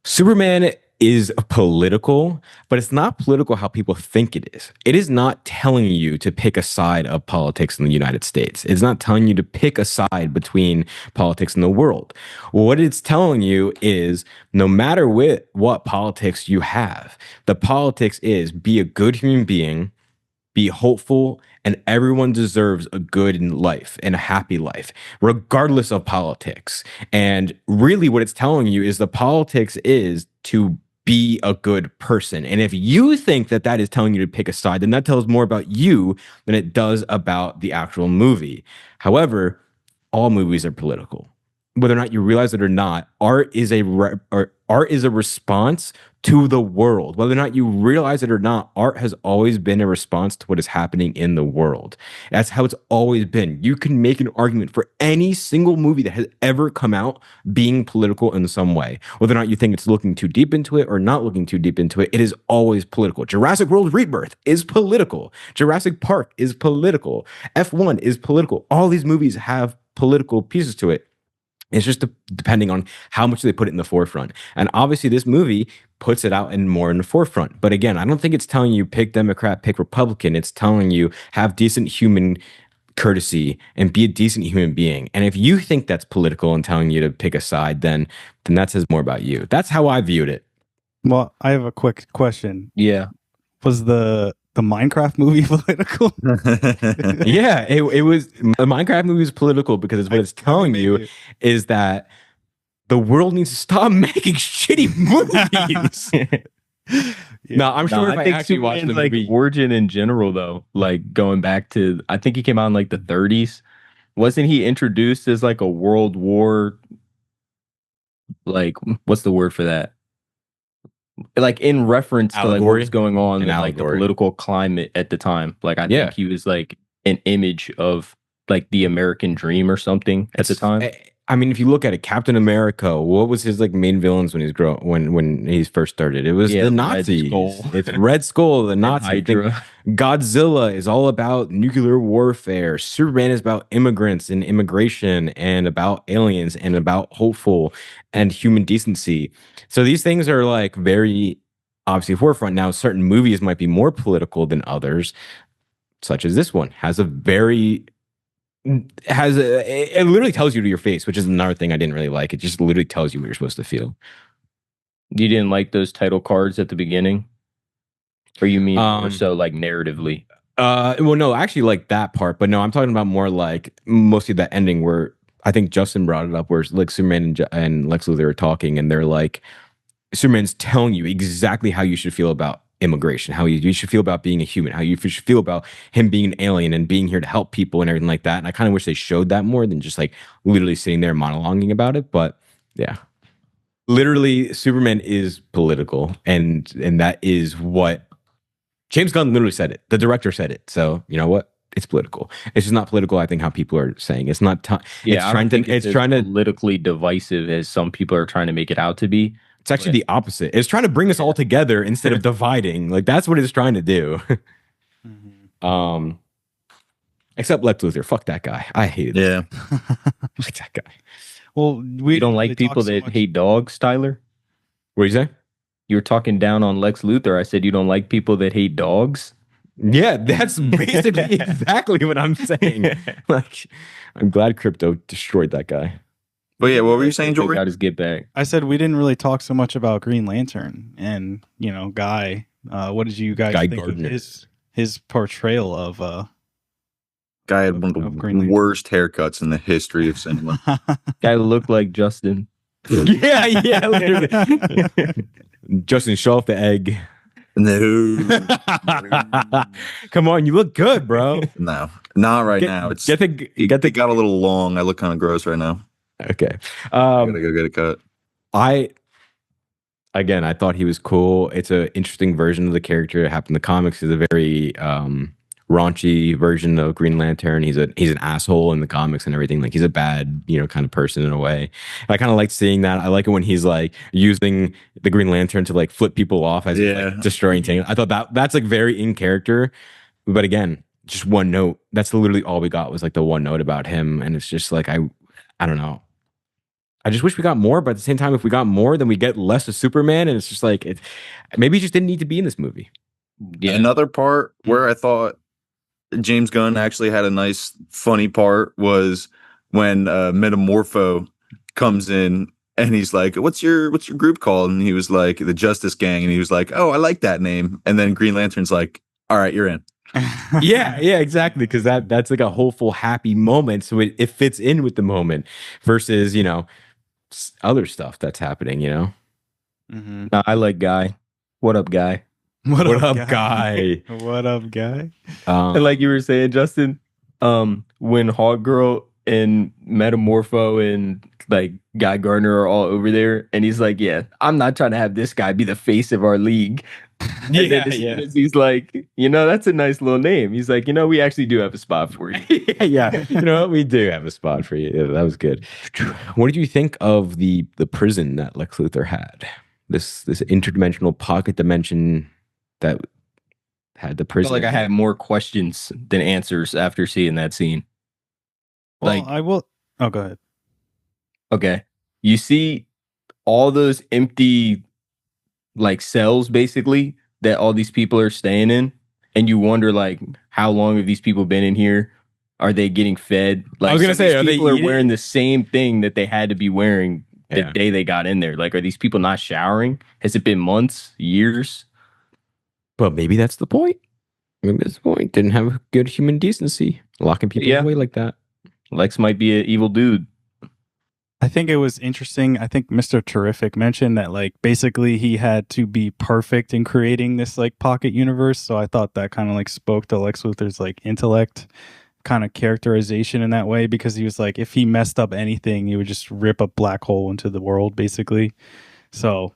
Superman is political, but it's not political how people think it is. It is not telling you to pick a side of politics in the United States. It's not telling you to pick a side between politics in the world. What it's telling you is no matter what politics you have, the politics is be a good human being, be hopeful, and everyone deserves a good life and a happy life, regardless of politics. And really, what it's telling you is the politics is to be a good person. And if you think that that is telling you to pick a side, then that tells more about you than it does about the actual movie. However, all movies are political. Whether or not you realize it or not, art is a response to the world. Whether or not you realize it or not, art has always been a response to what is happening in the world. That's how it's always been. You can make an argument for any single movie that has ever come out being political in some way. Whether or not you think it's looking too deep into it or not looking too deep into it, it is always political. Jurassic World Rebirth is political. Jurassic Park is political. F1 is political. All these movies have political pieces to it. It's just depending on how much they put it in the forefront. And obviously, this movie puts it out and more in the forefront. But again, I don't think it's telling you pick Democrat, pick Republican. It's telling you have decent human courtesy and be a decent human being. And if you think that's political and telling you to pick a side, then that says more about you. That's how I viewed it. Well, I have a quick question. Yeah. Was the Minecraft movie political? Yeah, it was. The Minecraft movie is political because it's what it's telling you is that the world needs to stop making shitty movies. No, I'm sure if I think actually watched the Superman's, movie, like origin in general, though, like going back to, I think he came out in like the 30s. Wasn't he introduced as like a World War? Like, what's the word for that? Like in reference to like Allegory? what's going on An in like the allegory. political climate at the time. Like I Yeah. think he was like an image of like the American dream or something at the time. I mean, if you look at it, Captain America, what was his like main villains when he's when he first started? It was Yeah, the Red Nazis. Skull. It's Red Skull, the And Nazis. Hydra. Godzilla is all about nuclear warfare. Superman is about immigrants and immigration and about aliens and about hopeful and human decency. So these things are like very obviously forefront. Now, certain movies might be more political than others, such as this one has a very it literally tells you to your face, which is another thing I didn't really like. It just literally tells you what you're supposed to feel. You didn't like those title cards at the beginning? Or you mean more Um, so like narratively? Well, no, actually like that part, but no, I'm talking about more like mostly that ending where I think Justin brought it up, where like Superman and Lex Luthor are talking, and they're like, Superman's telling you exactly how you should feel about immigration, how you should feel about being a human, how you should feel about him being an alien and being here to help people and everything like that. And I kind of wish they showed that more than just like literally sitting there monologuing about it. But yeah, literally, Superman is political, and that is what James Gunn literally said it. The director said it. So you know what? It's political. It's just not political. I think how people are saying it's not. Yeah, it's I trying don't to. think It's as trying to. politically divisive as some people are trying to make it out to be. It's actually the opposite. It's trying to bring us all together instead of dividing. Like that's what it's trying to do. Except Lex Luthor. Fuck that guy. I hated Yeah. Fuck that guy. Well, we You don't like really people talk so that much- hate dogs, Tyler? What do you say? You were talking down on Lex Luthor. I said you don't like people that hate dogs. Yeah, that's basically exactly what I'm saying. Like, I'm glad crypto destroyed that guy. But yeah, what were you saying, They Jory? got his get back. I said we didn't really talk so much about Green Lantern and Guy. What did you guys Guy think Gardner. of his portrayal of Guy had one of of Green the Lantern. worst haircuts in the history of cinema. Guy looked like Justin. Yeah, yeah, literally. Justin, show off the egg. No, Come on, you look good, bro. no, not right Get, now. It's get the it got a little long. I look kind of gross right now. okay. I gotta go get a cut. I thought he was cool. It's an interesting version of the character. It happened in the comics. Is a very raunchy version of Green Lantern. He's an asshole in the comics and everything. Like he's a bad, kind of person in a way. And I kind of like seeing that. I like it when he's like using the Green Lantern to like flip people off as he's, like, destroying things. I thought that's like very in character. But again, just one note. That's literally all we got was like the one note about him. And it's just like I don't know. I just wish we got more, but at the same time, if we got more, then we get less of Superman, and it's just like maybe he just didn't need to be in this movie. Yeah. Another part where I thought James Gunn actually had a nice, funny part was when Metamorpho comes in and he's like, "What's your group called?" And he was like, "The Justice Gang," and he was like, "Oh, I like that name." And then Green Lantern's like, "All right, you're in." Yeah, exactly. Because that's like a hopeful, happy moment, so it fits in with the moment versus other stuff that's happening. Mhm. Nah, I like Guy. What up, Guy? What up, guy? What up, guy? And like you were saying, Justin, when Hawk Girl and Metamorpho and like Guy Gardner are all over there, and he's like, "Yeah, I'm not trying to have this guy be the face of our league." And then as soon as he's like, that's a nice little name. He's like, we actually do have a spot for you. Yeah. You know what? We do have a spot for you. Yeah, that was good. What did you think of the prison that Lex Luthor had? This interdimensional pocket dimension that had the I prison. felt like I had more questions than answers after seeing that scene. Well, Like, I will. Oh, go ahead. okay, you see all those empty like cells basically that all these people are staying in, and you wonder like how long have these people been in here? Are they getting fed? Like, I was gonna some of say, these are they people are eating? wearing the same thing that they had to be wearing the Yeah. day they got in there. Like, are these people not showering? Has it been months, years? But maybe that's the point. Maybe that's the point. Didn't have good human decency, locking people Yeah. away like that. Lex might be an evil dude. I think it was interesting. I think Mr. Terrific mentioned that like basically he had to be perfect in creating this like pocket universe. So I thought that kind of like spoke to Lex Luthor's like intellect kind of characterization in that way, because he was like, if he messed up anything, he would just rip a black hole into the world basically. So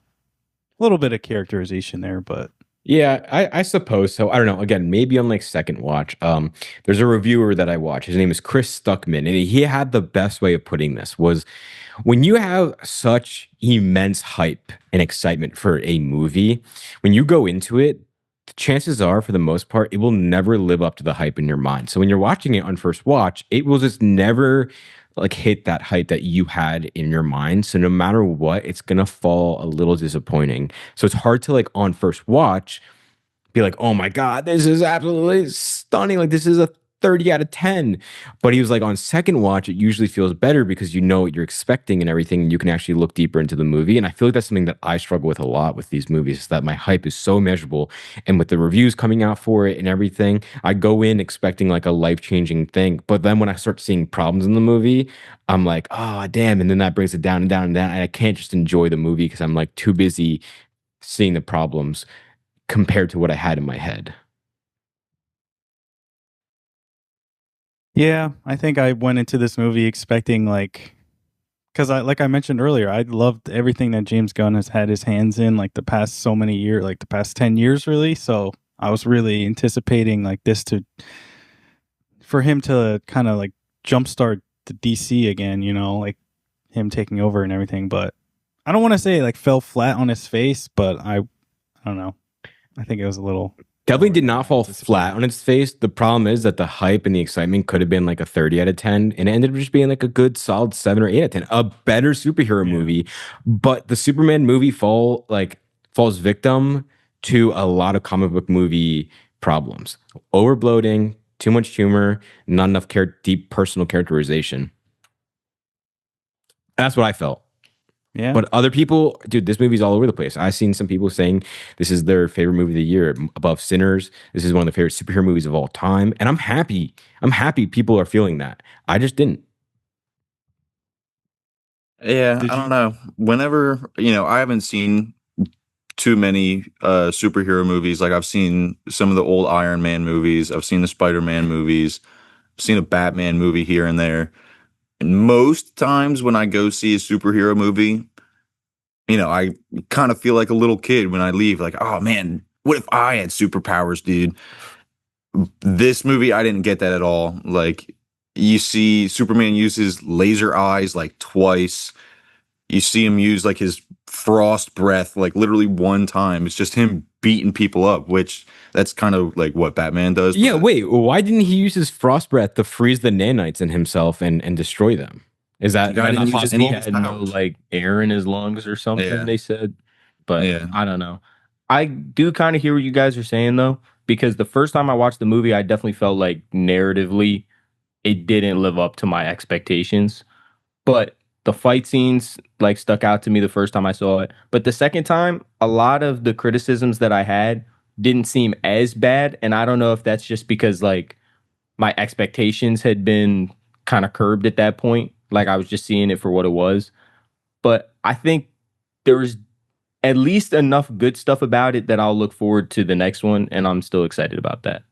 a little bit of characterization there, but Yeah, I suppose so. I don't know. Again, maybe on like second watch. There's a reviewer that I watch. His name is Chris Stuckman, and he had the best way of putting this was when you have such immense hype and excitement for a movie, when you go into it, the chances are, for the most part, it will never live up to the hype in your mind. So when you're watching it on first watch, it will just never like hit that hype that you had in your mind. So no matter what, it's gonna fall a little disappointing. So it's hard to like on first watch be like, oh my God, this is absolutely stunning. Like this is a 30 out of 10. But he was like, on second watch, it usually feels better because you know what you're expecting and everything, and you can actually look deeper into the movie. And I feel like that's something that I struggle with a lot with these movies, is that my hype is so measurable. And with the reviews coming out for it and everything, I go in expecting like a life-changing thing. But then when I start seeing problems in the movie, I'm like, oh damn. And then that brings it down and down and down. And I can't just enjoy the movie because I'm like too busy seeing the problems compared to what I had in my head. yeah, I think I went into this movie expecting like, because I mentioned earlier, I loved everything that James Gunn has had his hands in like the past so many years, like the past 10 years really. So I was really anticipating like this for him to kind of like jumpstart the DC again, like him taking over and everything. But I don't want to say it like fell flat on his face, but I don't know. I think it was a little. Definitely did not fall flat on its face. The problem is that the hype and the excitement could have been like a 30 out of 10, and it ended up just being like a good solid 7 or 8 out of 10. A better superhero movie. But the Superman movie falls victim to a lot of comic book movie problems. Over bloating, too much humor, not enough deep personal characterization. That's what I felt. Yeah. But other people, dude, this movie's all over the place. I've seen some people saying this is their favorite movie of the year, above Sinners. This is one of the favorite superhero movies of all time. And I'm happy. I'm happy people are feeling that. I just didn't. Yeah, I don't know. Whenever, I haven't seen too many superhero movies. Like I've seen some of the old Iron Man movies. I've seen the Spider-Man movies. I've seen a Batman movie here and there. And most times when I go see a superhero movie, I kind of feel like a little kid when I leave, like, oh man, what if I had superpowers, dude? This movie, I didn't get that at all. Like, you see Superman use his laser eyes like twice. You see him use like his frost breath like literally one time. It's just him beating people up, which that's kind of like what Batman does. Yeah, wait, why didn't he use his frost breath to freeze the nanites in himself and destroy them? Is that, The guy that didn't not use He any possible? of his had no powers. like air in his lungs or something, Yeah. they said. But Yeah. I don't know. I do kind of hear what you guys are saying though, because the first time I watched the movie, I definitely felt like narratively it didn't live up to my expectations. But the fight scenes like stuck out to me the first time I saw it. But the second time, a lot of the criticisms that I had didn't seem as bad. And I don't know if that's just because like my expectations had been kind of curbed at that point. Like I was just seeing it for what it was. But I think there was at least enough good stuff about it that I'll look forward to the next one. And I'm still excited about that.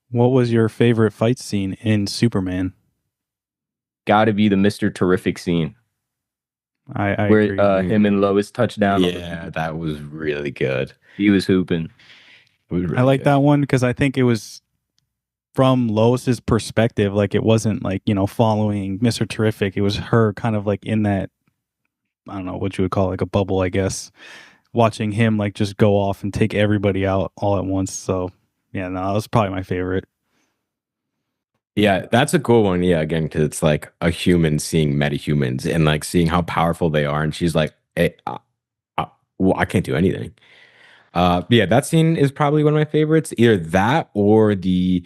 What was your favorite fight scene in Superman? Gotta be the Mr. Terrific scene I where agree. him and Lois touched down. Yeah, that was really good. He was hooping. It was really I like good. that one because I think it was from Lois's perspective. Like it wasn't like, following Mr. Terrific. It was her kind of like in that, I don't know what you would call it, like a bubble, I guess, watching him like just go off and take everybody out all at once. So yeah, no, that was probably my favorite. Yeah, that's a cool one. Yeah, again, because it's like a human seeing metahumans and like seeing how powerful they are. And she's like, hey, well, I can't do anything. Yeah, that scene is probably one of my favorites. Either that or the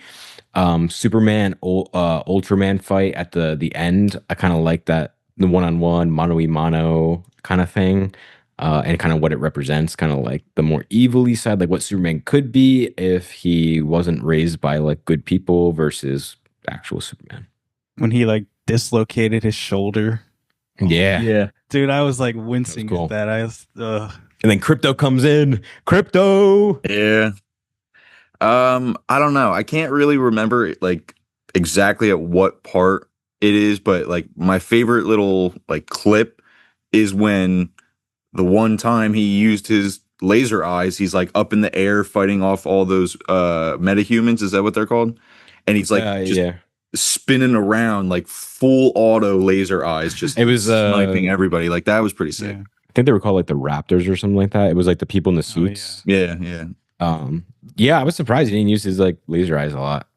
Superman Ultraman fight at the end. I kind of like that, the one-on-one mano a mano kind of thing. And kind of what it represents, kind of like the more evilly side, like what Superman could be if he wasn't raised by like good people versus actual Superman. When he like dislocated his shoulder. Yeah. Yeah. Dude, I was like wincing cool. at that. And then Crypto comes in. Crypto. Yeah. I don't know. I can't really remember like exactly at what part it is, but like my favorite little like clip is when the one time he used his laser eyes, he's like up in the air fighting off all those metahumans. Is that what they're called? And he's like just Yeah. spinning around like full auto laser eyes, just It was sniping everybody. Like that was pretty sick. Yeah. I think they were called like the Raptors or something like that. It was like the people in the suits. Yeah, yeah. Yeah, I was surprised he didn't use his like laser eyes a lot.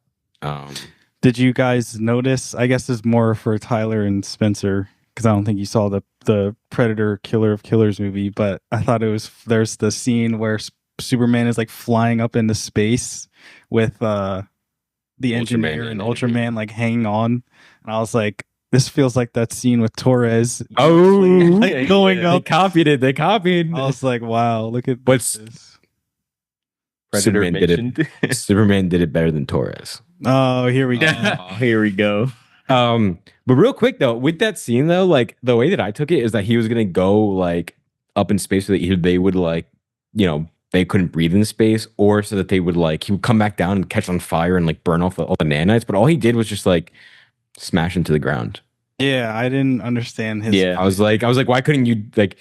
Did you guys notice? I guess this is more for Tyler and Spencer because I don't think you saw the Predator Killer of Killers movie, but I thought there's the scene where Superman is like flying up into space with the engineer and Ultraman like hanging on, and I was like, this feels like that scene with Torres. Oh, like going They up. copied it. They copied. I was like, wow, look at What's- this. Predator Superman did it. mentioned. Superman did it better than Torres. Oh, here we go. Oh, here we go. But real quick though, with that scene though, like the way that I took it is that he was gonna go like up in space so that either they would like, they couldn't breathe in space, or so that they would like he would come back down and catch on fire and like burn off all the nanites. But all he did was just like smash into the ground. Yeah, I didn't understand his. Yeah. I was like, why couldn't you like?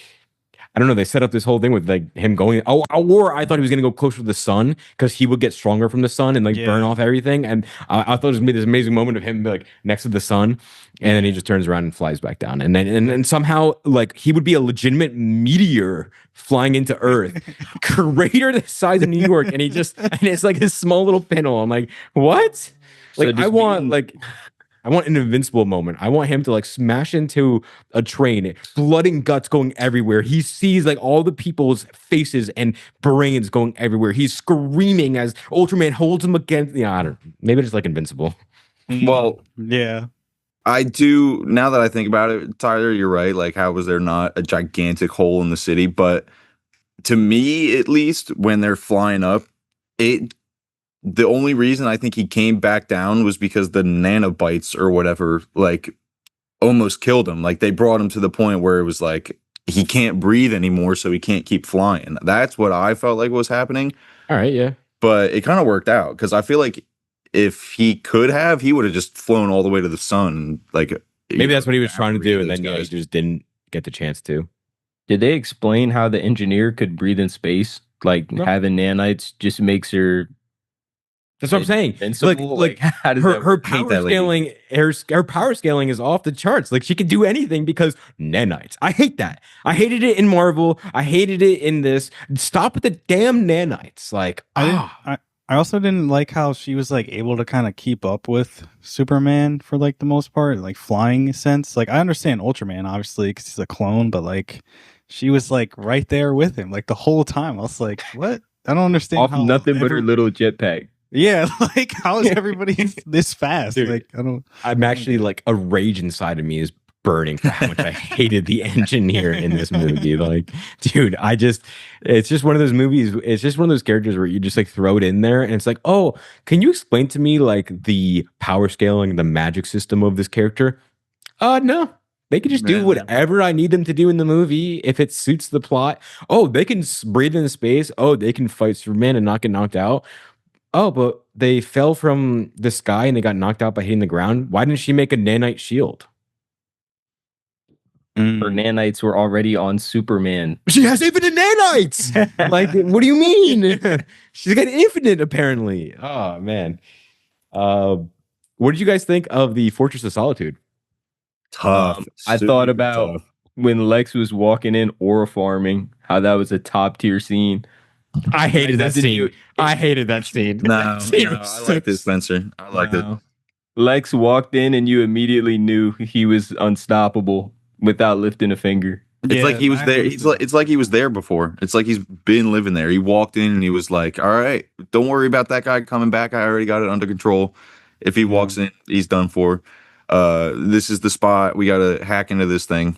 I don't know. They set up this whole thing with like him going. Oh, or I thought he was gonna go closer to the sun because he would get stronger from the sun and like burn off everything. And I thought it was gonna be this amazing moment of him like next to the sun, and then he just turns around and flies back down. And then somehow like he would be a legitimate meteor flying into Earth, crater the size of New York, and and it's like this small little pinhole. I'm like, what? So Like just I want an invincible moment. I want him to like smash into a train, blood and guts going everywhere. He sees like all the people's faces and brains going everywhere. He's screaming as Ultraman holds him against the honor. Maybe it's like invincible. Well, Yeah. I do, now that I think about it, Tyler, you're right. Like, how was there not a gigantic hole in the city? But to me, at least, when they're flying up, the only reason I think he came back down was because the nanobites or whatever, like, almost killed him. Like, they brought him to the point where it was like, he can't breathe anymore, so he can't keep flying. That's what I felt like was happening. All right, yeah. But it kind of worked out because I feel like if he could have, he would have just flown all the way to the sun. Like, Maybe that's what he was trying to do, and those then he guys. just didn't get the chance to. Did they explain how the engineer could breathe in space? Like No. having nanites just makes her That's what I'm saying. invincible? Like how does her that power that lady. scaling, her power scaling is off the charts. Like she can do anything because nanites. I hate that. I hated it in Marvel. I hated it in this. Stop with the damn nanites. Like I I also didn't like how she was like able to kind of keep up with Superman for like the most part, like flying sense. Like I understand Ultraman obviously because he's a clone, but like she was like right there with him like the whole time. I was like, what? I don't understand Off how nothing but her little jetpack. yeah, like how is everybody this fast? Dude. Like I don't. I'm actually like a rage inside of me is burning for how much I hated the engineer in this movie. Like, dude, it's just one of those movies. It's just one of those characters where you just like throw it in there and it's like, oh, can you explain to me like the power scaling, the magic system of this character? No. They can just do Man. whatever I need them to do in the movie if it suits the plot. Oh, they can breathe in space. Oh, they can fight Superman and not get knocked out. Oh, but they fell from the sky and they got knocked out by hitting the ground. Why didn't she make a nanite shield? Her nanites were already on Superman. She has infinite nanites. Like, what do you mean? She's got infinite, apparently. Oh man. What did you guys think of the Fortress of Solitude? Tough. I Super thought about tough. when Lex was walking in aura farming, how that was a top tier scene. I hated that Doesn't scene. you- I hated that scene. No, Scene no, was I like this, so- Spencer. I like it. Wow. Lex walked in and you immediately knew he was unstoppable without lifting a finger. It's Yeah, like he was I there. understand. It's like he was there before. It's like he's been living there. He walked in and he was like, "All right, don't worry about that guy coming back. I already got it under control. If he walks in, he's done for. This is the spot. We got to hack into this thing.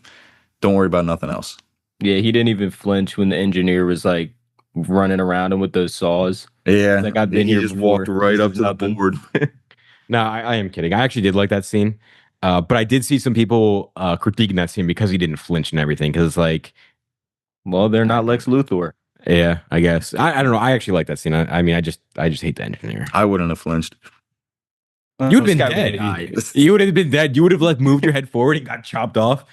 Don't worry about nothing else." Yeah, he didn't even flinch when the engineer was like running around him with those saws. Yeah, Like, I've been he here just before. walked right This up is to the nothing. board. No, I am kidding. I actually did like that scene. But I did see some people critiquing that scene because he didn't flinch and everything. Because like, Well, they're not Lex Luthor. yeah, I guess. I don't know. I actually like that scene. I mean, I just hate the engineer. I wouldn't have flinched. You'd have been guy dead. died. You would have been dead. You would have like moved your head forward and got chopped off.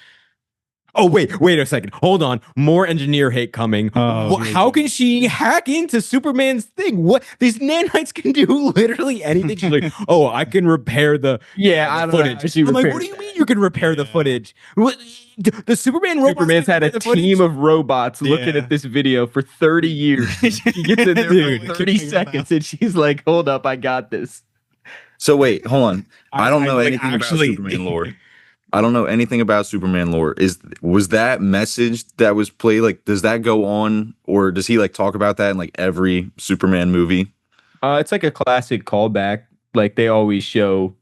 Oh wait a second. Hold on. More engineer hate coming. Oh, How can she hack into Superman's thing? What these nanites can do literally anything. She's like, oh, I can repair the Yeah, I don't know footage. how she I'm like, repaired what do you that. mean you can repair the footage? What, the Superman robots Superman's can had a repair the footage? team of robots looking Yeah. at this video for 30 years. She gets in there Dude. for 30 seconds and she's like, hold up, I got this. So wait, hold on. I don't know like, anything actually- about Superman lore. I don't know anything about Superman lore. Was that message that was played, like, does that go on, or does he like talk about that in like every Superman movie? It's like a classic callback. Like they always show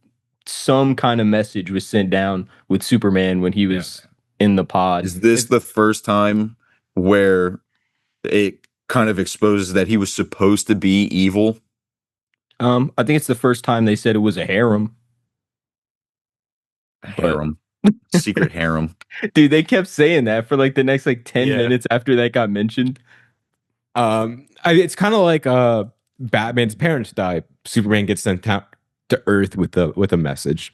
some kind of message was sent down with Superman when he was in the pod. Is this the first time where it kind of exposes that he was supposed to be evil? I think it's the first time they said it was a harem. Harem, secret harem. Dude, they kept saying that for like the next like 10 Yeah. minutes after that got mentioned. It's kind of like Batman's parents die. Superman gets sent out to Earth with a message.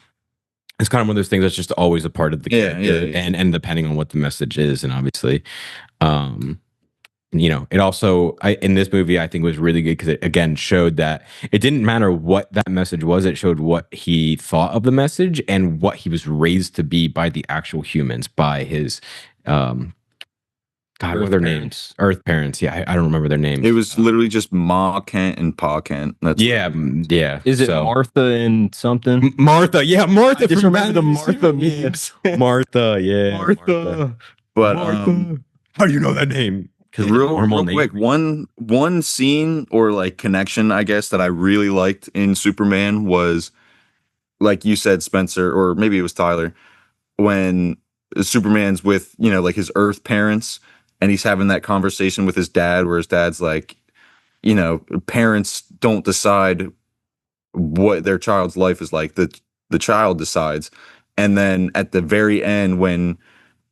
It's kind of one of those things that's just always a part of the Yeah, character, yeah. and depending on what the message is, and obviously, it also in this movie I think was really good because it again showed that it didn't matter what that message was. It showed what he thought of the message and what he was raised to be by the actual humans, by his God, what are their names? Earth parents. Yeah, I don't remember their names. It was literally just Ma Kent and Pa Kent. That's yeah. Is it so- Martha and something? Martha? Yeah, Martha. I just from remember the Batman. Martha memes. Martha. Yeah, But How do you know that name? Because real quick, one scene or like connection, I guess, that I really liked in Superman was, like you said, Spencer, or maybe it was Tyler, when Superman's with, like his Earth parents, and he's having that conversation with his dad, where his dad's like, parents don't decide what their child's life is like. The child decides. And then at the very end, when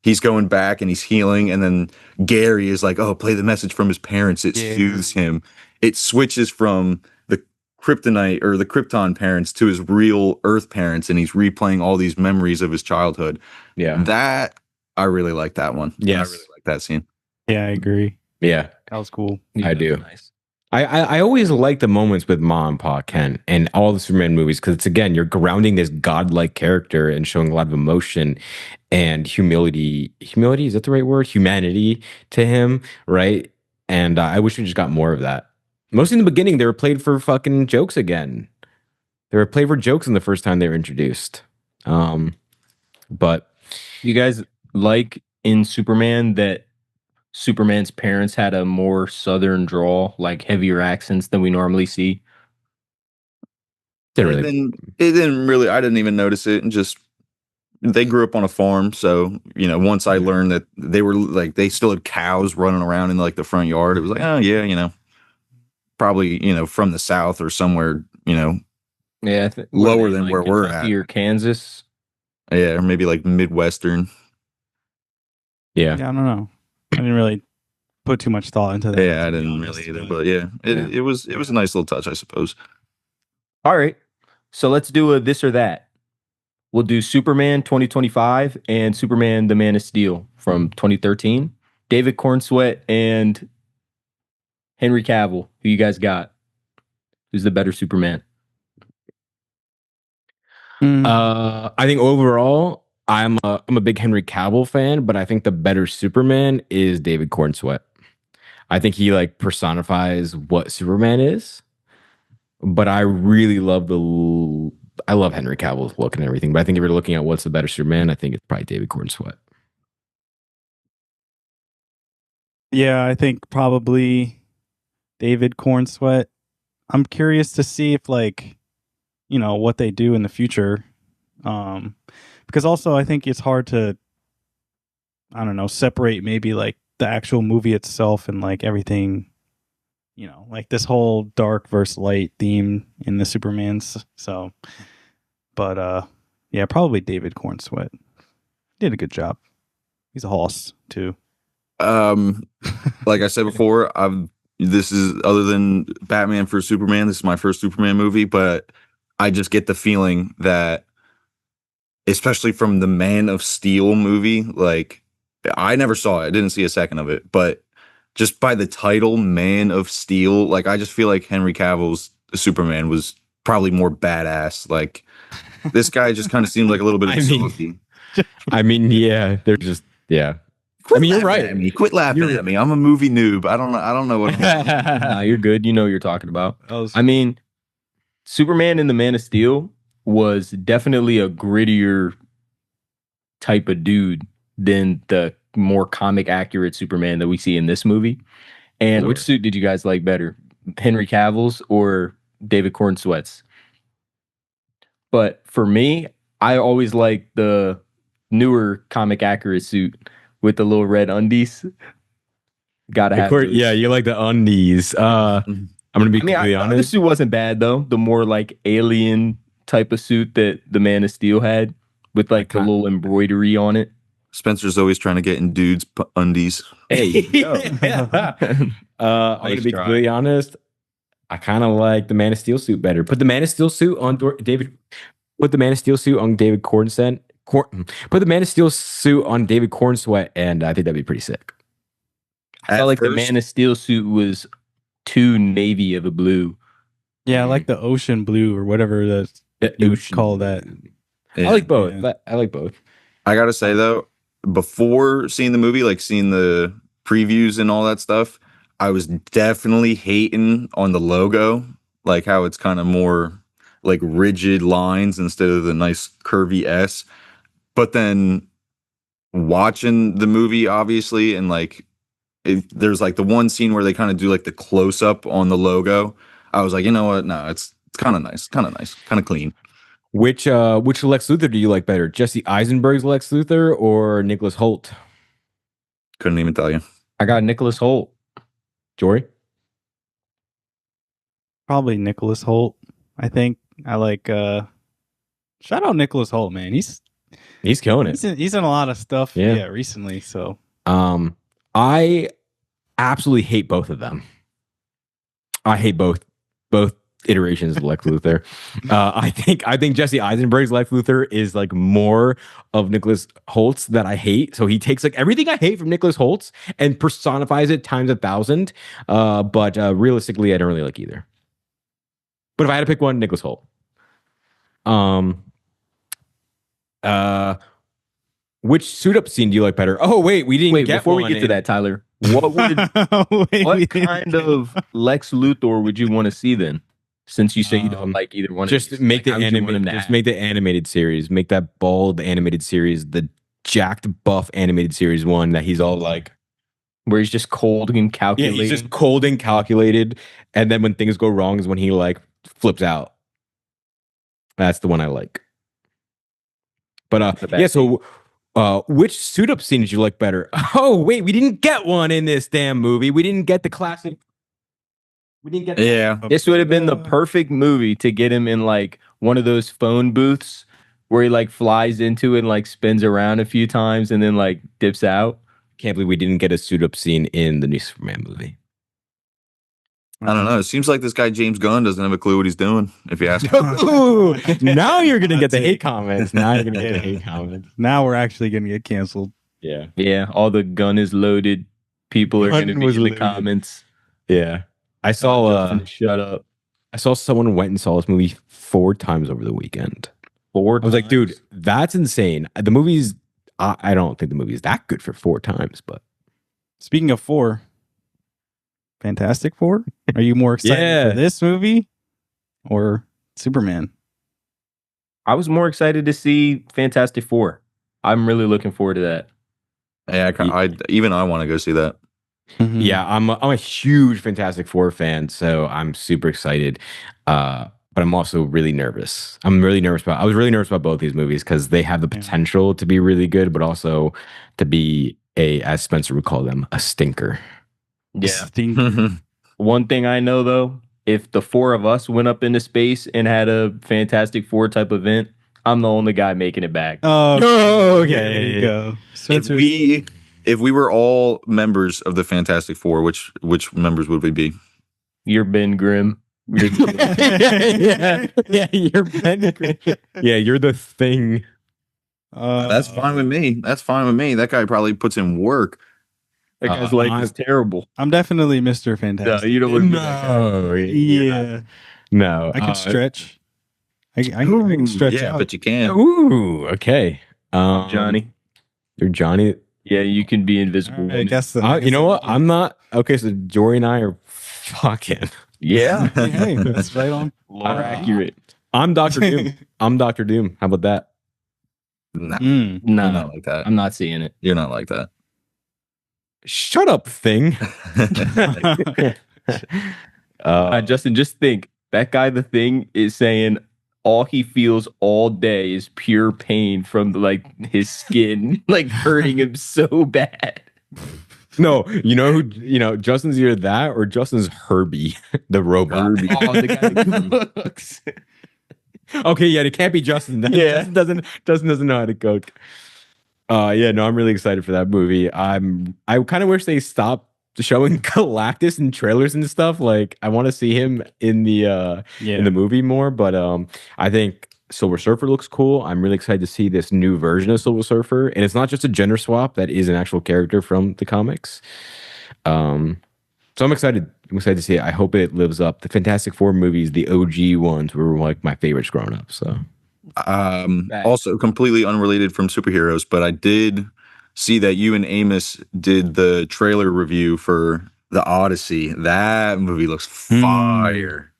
he's going back and he's healing, and then Gary is like, oh, play the message from his parents. It soothes him. It switches from the Kryptonite or the Krypton parents to his real Earth parents, and he's replaying all these memories of his childhood. Yeah. That, I really like that one. Yes. I really like that scene. Yeah, I agree. Yeah. That was cool. I do. Nice. I always like the moments with Ma and Pa Kent and all the Superman movies because it's again you're grounding this godlike character and showing a lot of emotion and humility. Humility, is that the right word? Humanity to him, right? And I wish we just got more of that. Mostly in the beginning, they were played for fucking jokes again. They were played for jokes in the first time they were introduced. But You guys like in Superman that Superman's parents had a more southern drawl, like heavier accents than we normally see? didn't It really. didn't really. I didn't even notice it, and just they grew up on a farm, so once I learned that they were like they still had cows running around in like the front yard, it was like, oh yeah, probably from the south or somewhere, Yeah, lower were they in, than like, where we're Kentucky at. or Kansas. Yeah, or maybe like Midwestern. Yeah. Yeah, I don't know. I didn't really put too much thought into that. Yeah, I to be didn't honest, really either, but yeah, it was a nice little touch, I suppose. All right, so let's do a this or that. We'll do Superman 2025 and Superman the Man of Steel from 2013. David Cornsweet and Henry Cavill. Who you guys got? Who's the better Superman? I think overall, I'm a big Henry Cavill fan, but I think the better Superman is David Cornsweet. I think he like personifies what Superman is. But I really love I love Henry Cavill's look and everything. But I think if you're looking at what's the better Superman, I think it's probably David Cornsweet. Yeah, I think probably David Cornsweet. I'm curious to see if what they do in the future. Because also I think it's hard to, I don't know, separate maybe like the actual movie itself and like everything, like this whole dark versus light theme in the Supermans. So, but yeah, probably David Cornsweet did a good job. He's a hoss too. Like I said before, this is other than Batman for Superman, this is my first Superman movie, but I just get the feeling that especially from the Man of Steel movie, like I never saw it, I didn't see a second of it, but just by the title Man of Steel, like I just feel like Henry Cavill's Superman was probably more badass. Like this guy just kind of seemed like a little bit of a softy. Yeah, they're just Quit you're laughing right. at me. Quit laughing at me. I'm a movie noob. I don't know what Nah, you're good. You know what you're talking about. Was, I mean, Superman in the Man of Steel was definitely a grittier type of dude than the more comic accurate Superman that we see in this movie. And which suit did you guys like better, Henry Cavill's or David Cornsweet's? But for me, I always liked the newer comic accurate suit with the little red undies. Gotta have those. Yeah, you like the undies. I'm gonna be completely The honest. suit wasn't bad though. The more like alien type of suit that the Man of Steel had with like the little embroidery on it. Spencer's always trying to get in dudes' undies. Hey, yo. I'm gonna be try. completely honest. I kind of like the Man of Steel suit better. Put the Man of Steel suit on David. Put the Man of Steel suit on David Cornsweet. Put the Man of Steel suit on David Cornsweet, and I think that'd be pretty sick. I felt like the Man of Steel suit was too navy of a blue. yeah, I like the ocean blue or whatever you would call that. Yeah. I like both. Yeah. I like both. I gotta say though, before seeing the movie, like seeing the previews and all that stuff, I was definitely hating on the logo, like how it's kind of more like rigid lines instead of the nice curvy S. But then watching the movie, obviously, and like there's like the one scene where they kind of do like the close up on the logo. I was like, you know what? No, it's kind of nice, kind of clean. Which Lex Luthor do you like better? Jesse Eisenberg's Lex Luthor or Nicholas Holt? Couldn't even tell you. I got Nicholas Holt. Jory? Probably Nicholas Holt. I think I like. Shout out Nicholas Holt, man. He's killing it. He's in a lot of stuff. Yeah. Yeah, recently. So I absolutely hate both of them. I hate both iterations of Lex Luthor. I think Jesse Eisenberg's Lex Luthor is like more of Nicholas Holt's that I hate. So he takes like everything I hate from Nicholas Holt's and personifies it times 1,000. But realistically, I don't really like either. But if I had to pick one, Nicholas Holt. Which suit up scene do you like better? Oh wait, we didn't get before we one get to in. that, Tyler. What would Wait, we what didn't kind get- of Lex Luthor would you want to see then? Since you say you don't Um, like either one just of these, make like, the how would you want him animated. to Just act? make the animated series. Make that bald animated series, the jacked buff animated series one that he's all like, where he's just cold and yeah, calculating. he's just cold and calculated, and then when things go wrong is when he like flips out. That's the one I like. But The bad yeah. So, which suit up scene did you like better? Oh wait, we didn't get one in this damn movie. We didn't get the classic. We didn't get. Yeah. This would have been the perfect movie to get him in like one of those phone booths where he like flies into it and like spins around a few times and then like dips out. Can't believe we didn't get a suit up scene in the new Superman movie. I don't know. It seems like this guy James Gunn doesn't have a clue what he's doing. If you ask me. Ooh, now you're gonna get the That's hate it. comments. Now you're gonna get the hate comments. Now we're actually gonna get canceled. Yeah, Yeah, all the gun is loaded. People are Gun going to be was in the loaded. comments. yeah. I saw. Justin, shut up. I saw someone went and saw this movie 4 times over the weekend. 4 I was like, dude, that's insane. The movie's. I don't think the movie's that good for 4 times, but Speaking of 4, Fantastic Four. Are you more excited Yeah. for this movie or Superman? I was more excited to see Fantastic Four. I'm really looking forward to that. Yeah, I want to go see that. yeah, I'm a huge Fantastic Four fan, so I'm super excited. But I'm also really nervous. I was really nervous about both these movies because they have the Yeah. potential to be really good, but also to be as Spencer would call them, a stinker. Yeah. One thing I know though, if the 4 of us went up into space and had a Fantastic Four type event, I'm the only guy making it back. Oh, okay. there you go. if Spencer, we were all members of the Fantastic Four, which members would we be? You're Ben Grimm. You're yeah, you're Ben. Yeah, you're the thing. That's fine with me. That's fine with me. That guy probably puts in work. that guy's life is terrible. I'm definitely Mr. No, Fantastic. you don't want to be that guy. No, Yeah, no. I can stretch. I can stretch Yeah, out. but you can. Ooh, okay. Johnny. You're Johnny. Yeah, you can be invisible. I guess. You know what? I'm not. Okay, so Jory and I are fucking. Yeah. Hey, that's right on. More accurate. I'm Doctor Doom. I'm Doctor Doom. How about that? Nah, Mm. No, you're not like that. I'm not seeing it. You're not like that. Shut up, thing. Justin, just think that guy, the Thing, is saying all he feels all day is pure pain from like his skin, like hurting him so bad. No, you know who? You know Justin's either that or Justin's Herbie, the robot. Oh, the guy that cooks. Okay, yeah, it can't be Justin. Yeah. Justin doesn't know how to cook. Yeah, no, I'm really excited for that movie. I kind of wish they stopped showing Galactus in trailers and stuff. Like, I want to see him in the Yeah. movie more. But I think Silver Surfer looks cool. I'm really excited to see this new version of Silver Surfer, and it's not just a gender swap. That is an actual character from the comics. So I'm excited. I'm excited to see it. I hope it lives up. The Fantastic Four movies, the OG ones, were like my favorites growing up. So Also completely unrelated from superheroes, but I did see that you and Amos did the trailer review for the Odyssey. That movie looks fire.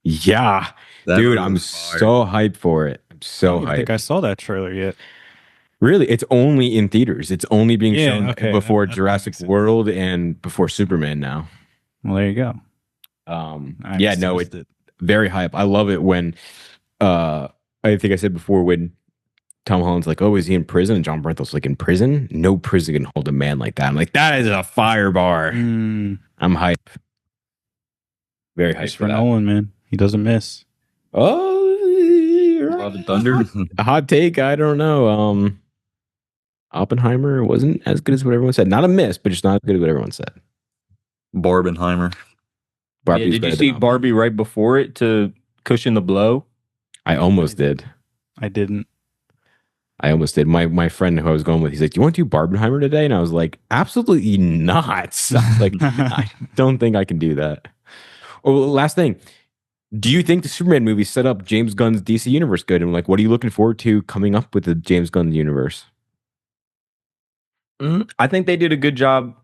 yeah, That dude, movie I'm looks fire. so hyped for it. I'm so I don't hyped. think I saw that trailer yet. Really, it's only in theaters. It's only being Yeah, shown okay. before That Jurassic makes sense. World and before Superman now. Well, there you go. Yeah, no, it's very hype. I love it when I think I said before when Tom Holland's like, oh, is he in prison? And John Bernthald's like, in prison? No prison can hold a man like that. I'm like, that is a fire bar. Mm, I'm hype. Very hyped for Christopher that. Nolan, man, he doesn't miss. Oh, Love and Thunder. a hot take. I don't know. Oppenheimer wasn't as good as what everyone said. Not a miss, but just not as good as what everyone said. Barbenheimer. Barbie's Yeah, did you better see than Barbie right before it to cushion the blow? I almost did. I didn't. I almost did. My friend who I was going with, he's like, "Do you want to do Barbenheimer today?" And I was like, "Absolutely not." I was like, I don't think I can do that. Oh, last thing. Do you think the Superman movie set up James Gunn's DC universe good? And like, what are you looking forward to coming up with the James Gunn universe? I think they did a good job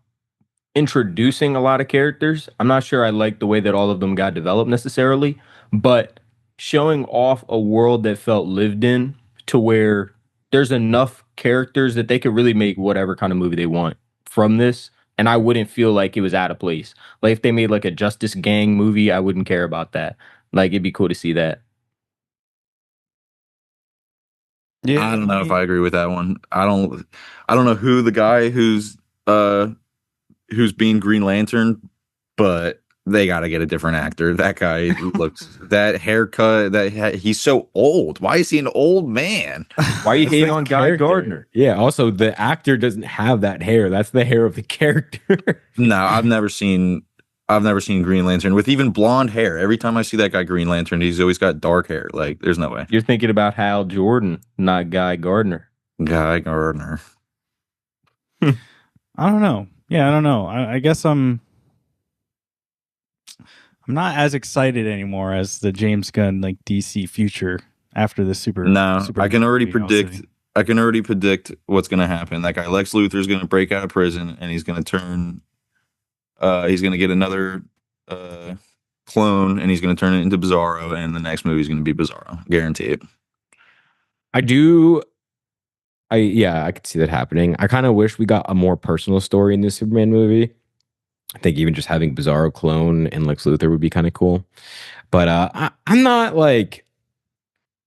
introducing a lot of characters. I'm not sure I like the way that all of them got developed necessarily, but showing off a world that felt lived in to where there's enough characters that they could really make whatever kind of movie they want from this. And I wouldn't feel like it was out of place. Like if they made like a Justice Gang movie, I wouldn't care about that. Like it'd be cool to see that. Yeah, I don't know if I agree with that one. I don't know who the guy who's being Green Lantern, but they got to get a different actor. That guy looks that haircut. He's so old. Why is he an old man? Why are you That's hating the on Guy character. Gardner? Yeah. Also, the actor doesn't have that hair. That's the hair of the character. No, I've never seen Green Lantern with even blonde hair. Every time I see that guy Green Lantern, he's always got dark hair. Like, there's no way. You're thinking about Hal Jordan, not Guy Gardner. Guy Gardner. I don't know. Yeah, I don't know. I guess I'm not as excited anymore as the James Gunn like DC future after the super. No, Superman I can already movie, I'll predict. say. I can already predict what's going to happen. That guy Lex Luthor is going to break out of prison and he's going to turn. He's going to get another clone and he's going to turn it into Bizarro, and the next movie is going to be Bizarro. Guarantee it. I could see that happening. I kind of wish we got a more personal story in this Superman movie. I think even just having Bizarro clone and Lex Luthor would be kind of cool. But I'm not like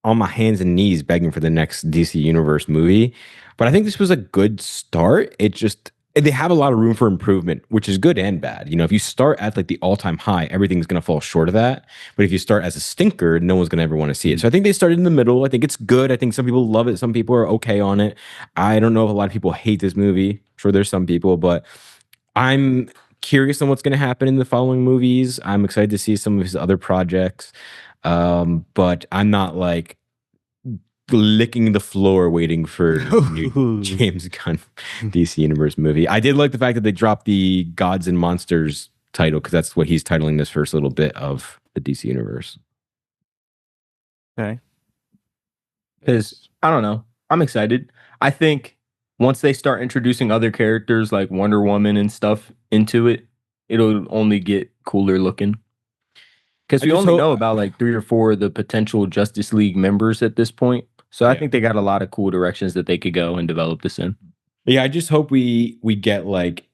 on my hands and knees begging for the next DC Universe movie. But I think this was a good start. They have a lot of room for improvement, which is good and bad. You know, if you start at like the all-time high, everything's going to fall short of that. But if you start as a stinker, no one's going to ever want to see it. So I think they started in the middle. I think it's good. I think some people love it. Some people are okay on it. I don't know if a lot of people hate this movie. I'm sure there's some people, but I'm curious on what's going to happen in the following movies. I'm excited to see some of his other projects. But I'm not like licking the floor waiting for new James Gunn DC Universe movie. I did like the fact that they dropped the Gods and Monsters title because that's what he's titling this first little bit of the DC Universe. Okay. Because I don't know. I'm excited. I think once they start introducing other characters like Wonder Woman and stuff into it, it'll only get cooler looking. Because I we just only hope- know about like 3 or 4 of the potential Justice League members at this point. So I Yeah. think they got a lot of cool directions that they could go and develop this in. Yeah, I just hope we get like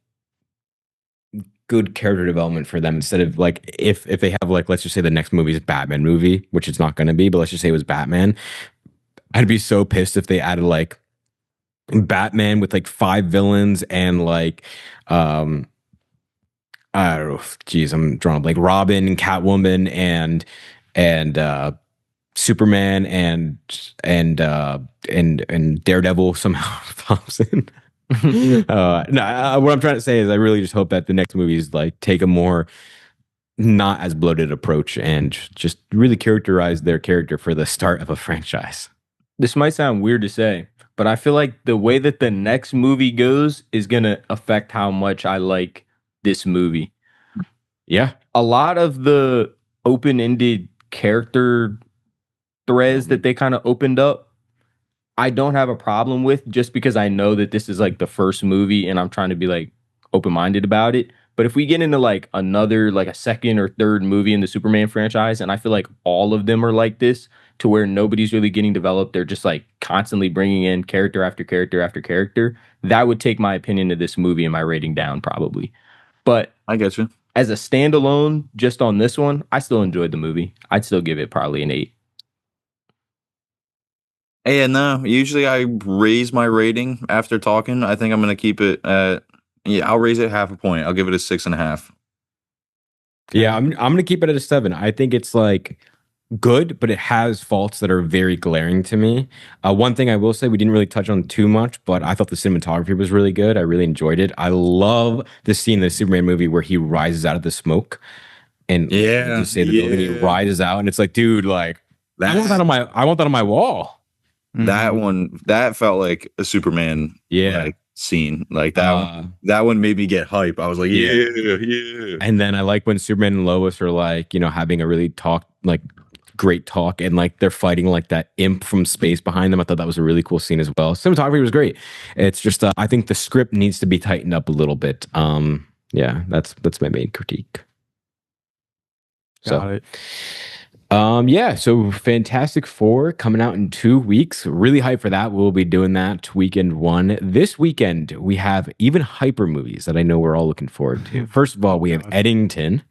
good character development for them instead of like if they have like, let's just say the next movie is a Batman movie, which it's not going to be, but let's just say it was Batman. I'd be so pissed if they added like Batman with like 5 villains and like I don't know, geez, I'm drawing a blank. Robin, Catwoman, and Superman and Daredevil somehow Thompson. What I'm trying to say is I really just hope that the next movies like take a more not as bloated approach and just really characterize their character for the start of a franchise. This might sound weird to say, but I feel like the way that the next movie goes is going to affect how much I like this movie. Yeah. A lot of the open-ended character threads that they kind of opened up, I don't have a problem with just because I know that this is like the first movie and I'm trying to be like open-minded about it. But if we get into like another, like a second or third movie in the Superman franchise, and I feel like all of them are like this to where nobody's really getting developed, they're just like constantly bringing in character after character after character, that would take my opinion of this movie and my rating down probably. But I get you. as a standalone, just on this one, I still enjoyed the movie. I'd still give it probably an 8. Yeah, no. Usually I raise my rating after talking. I think I'm gonna keep it at I'll raise it half a point. I'll give it a 6.5. Yeah, I'm gonna keep it at a 7. I think it's like good, but it has faults that are very glaring to me. One thing I will say we didn't really touch on too much, but I thought the cinematography was really good. I really enjoyed it. I love the scene in the Superman movie where he rises out of the smoke and Yeah, just say the building, he yeah. rises out, and it's like, dude, like I want that on my wall. That one that felt like a Superman like scene. Like that one made me get hype. I was like, yeah. And then I like when Superman and Lois are like, having a really great talk, and like they're fighting like that imp from space behind them. I thought that was a really cool scene as well. Cinematography was great. It's just I think the script needs to be tightened up a little bit. Yeah, that's my main critique. Got it. Yeah, so Fantastic Four coming out in 2 weeks. Really hyped for that. We'll be doing that weekend one. This weekend, we have even hyper movies that I know we're all looking forward to. First of all, we have God. Eddington,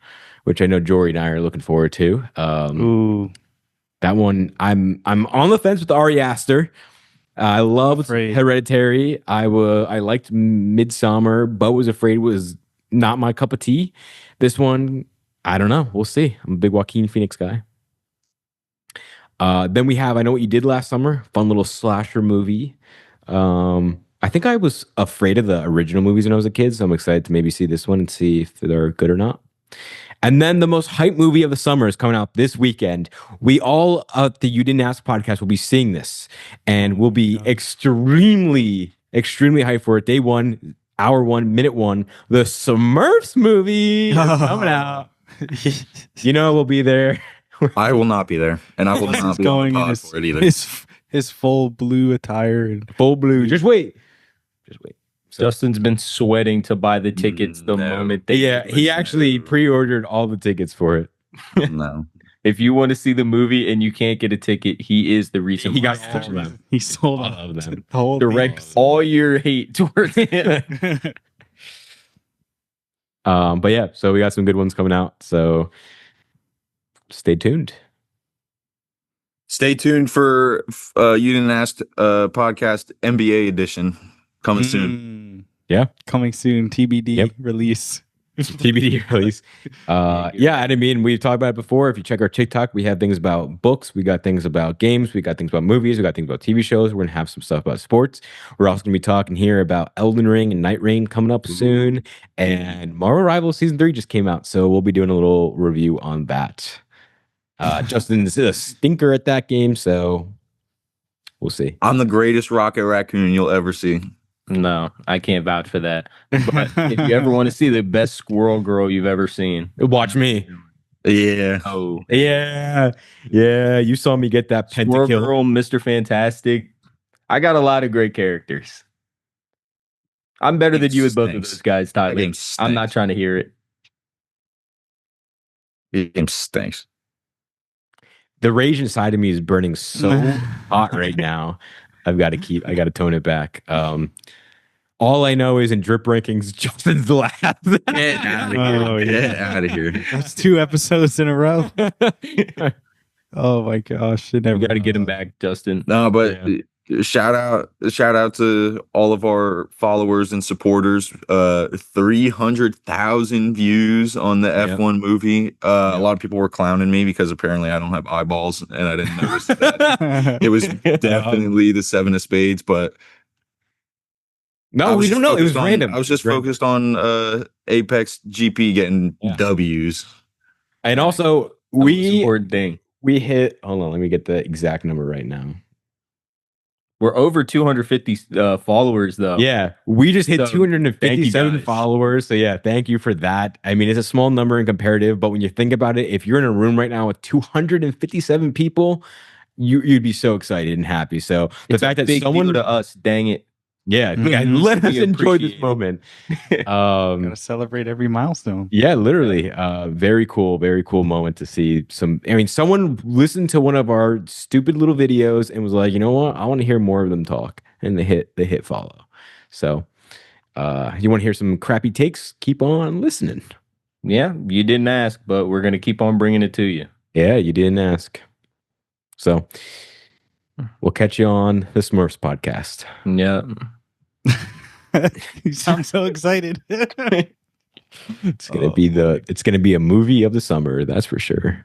which I know Jory and I are looking forward to. Ooh, That one, I'm on the fence with Ari Aster. I loved Afraid. Hereditary. I liked Midsummer. But Was Afraid was not my cup of tea. This one, I don't know. We'll see. I'm a big Joaquin Phoenix guy. Then we have I Know What You Did Last Summer, fun little slasher movie. I think I was afraid of the original movies when I was a kid, so I'm excited to maybe see this one and see if they're good or not. And then the most hype movie of the summer is coming out this weekend. We all at the You Didn't Ask podcast will be seeing this, and we'll be God. extremely hyped for it. Day one, hour one, minute one. The Smurfs movie is coming out. You know we'll be there. I will not be there, and I will He's not be on going the in pod his, for it either. his full blue attire and Full blue. Just wait. So- Justin's been sweating to buy the tickets the No. moment they Yeah, he actually pre-ordered all the tickets for it. No. If you want to see the movie and you can't get a ticket, he is the reason. He why. got all of them. he sold All out of them. the whole Direct all your hate towards him. thing. But yeah, so we got some good ones coming out. So stay tuned. Stay tuned for You Didn't Ask podcast NBA edition coming soon. Yeah. Coming soon. TBD Yep. release. TBD release. Yeah, and I mean, we've talked about it before. If you check our TikTok, we have things about books, we got things about games, we got things about movies, we got things about TV shows. We're gonna have some stuff about sports. We're also gonna be talking here about Elden Ring and Night Rain coming up soon. And Marvel Rivals Season 3 just came out, so we'll be doing a little review on that. Justin's a stinker at that game, so we'll see. I'm the greatest Rocket Raccoon you'll ever see. No, I can't vouch for that. But if you ever want to see the best squirrel girl you've ever seen, Watch me. Yeah. oh, Yeah. You saw me get that Squirrel pentakill. Girl, Mr. Fantastic. I got a lot of great characters. I'm better than you at both of Stinks. those guys, That Tyler. game I'm not stinks. trying to hear it. The game stinks. The rage inside of me is burning so hot right now. I got to tone it back. All I know is in drip rankings, Justin's last. Get out of here. Oh, yeah. Get out of here. That's 2 episodes in a row. Oh my gosh. It We never got to get him back, Justin. No, but shout out to all of our followers and supporters. 300,000 views on the F1 movie. A lot of people were clowning me because apparently I don't have eyeballs and I didn't notice that. It was definitely the 7 of spades, but No, we don't know. It was focused on- random. I was just It random. focused on Apex GP getting Yeah. W's. And also, That was the we important thing. hit. Hold on, let me get the exact number right now. We're over 250 followers, though. Yeah, we just hit So, thank 257 you guys. followers. So yeah, thank you for that. I mean, it's a small number in comparative, but when you think about it, if you're in a room right now with 257 people, you'd be so excited and happy. So the It's a fact that big someone, deal to us, dang it. yeah, Mhm. let us We enjoy appreciate this it. moment. Gotta celebrate every milestone. Yeah, literally. Very cool moment to see someone listened to one of our stupid little videos and was like, you know what? I want to hear more of them talk. And they hit follow. So you want to hear some crappy takes? Keep on listening. Yeah, you didn't ask, but we're going to keep on bringing it to you. Yeah, you didn't ask. So we'll catch you on the Smurfs podcast. Yeah. You sound so excited. It's gonna be a movie of the summer, that's for sure.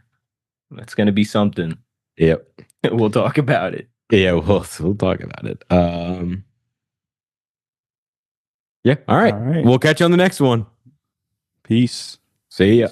That's going to be something. Yep. We'll talk about it. Yeah, we'll talk about it. Yeah, all right. All right. We'll catch you on the next one. Peace. See ya.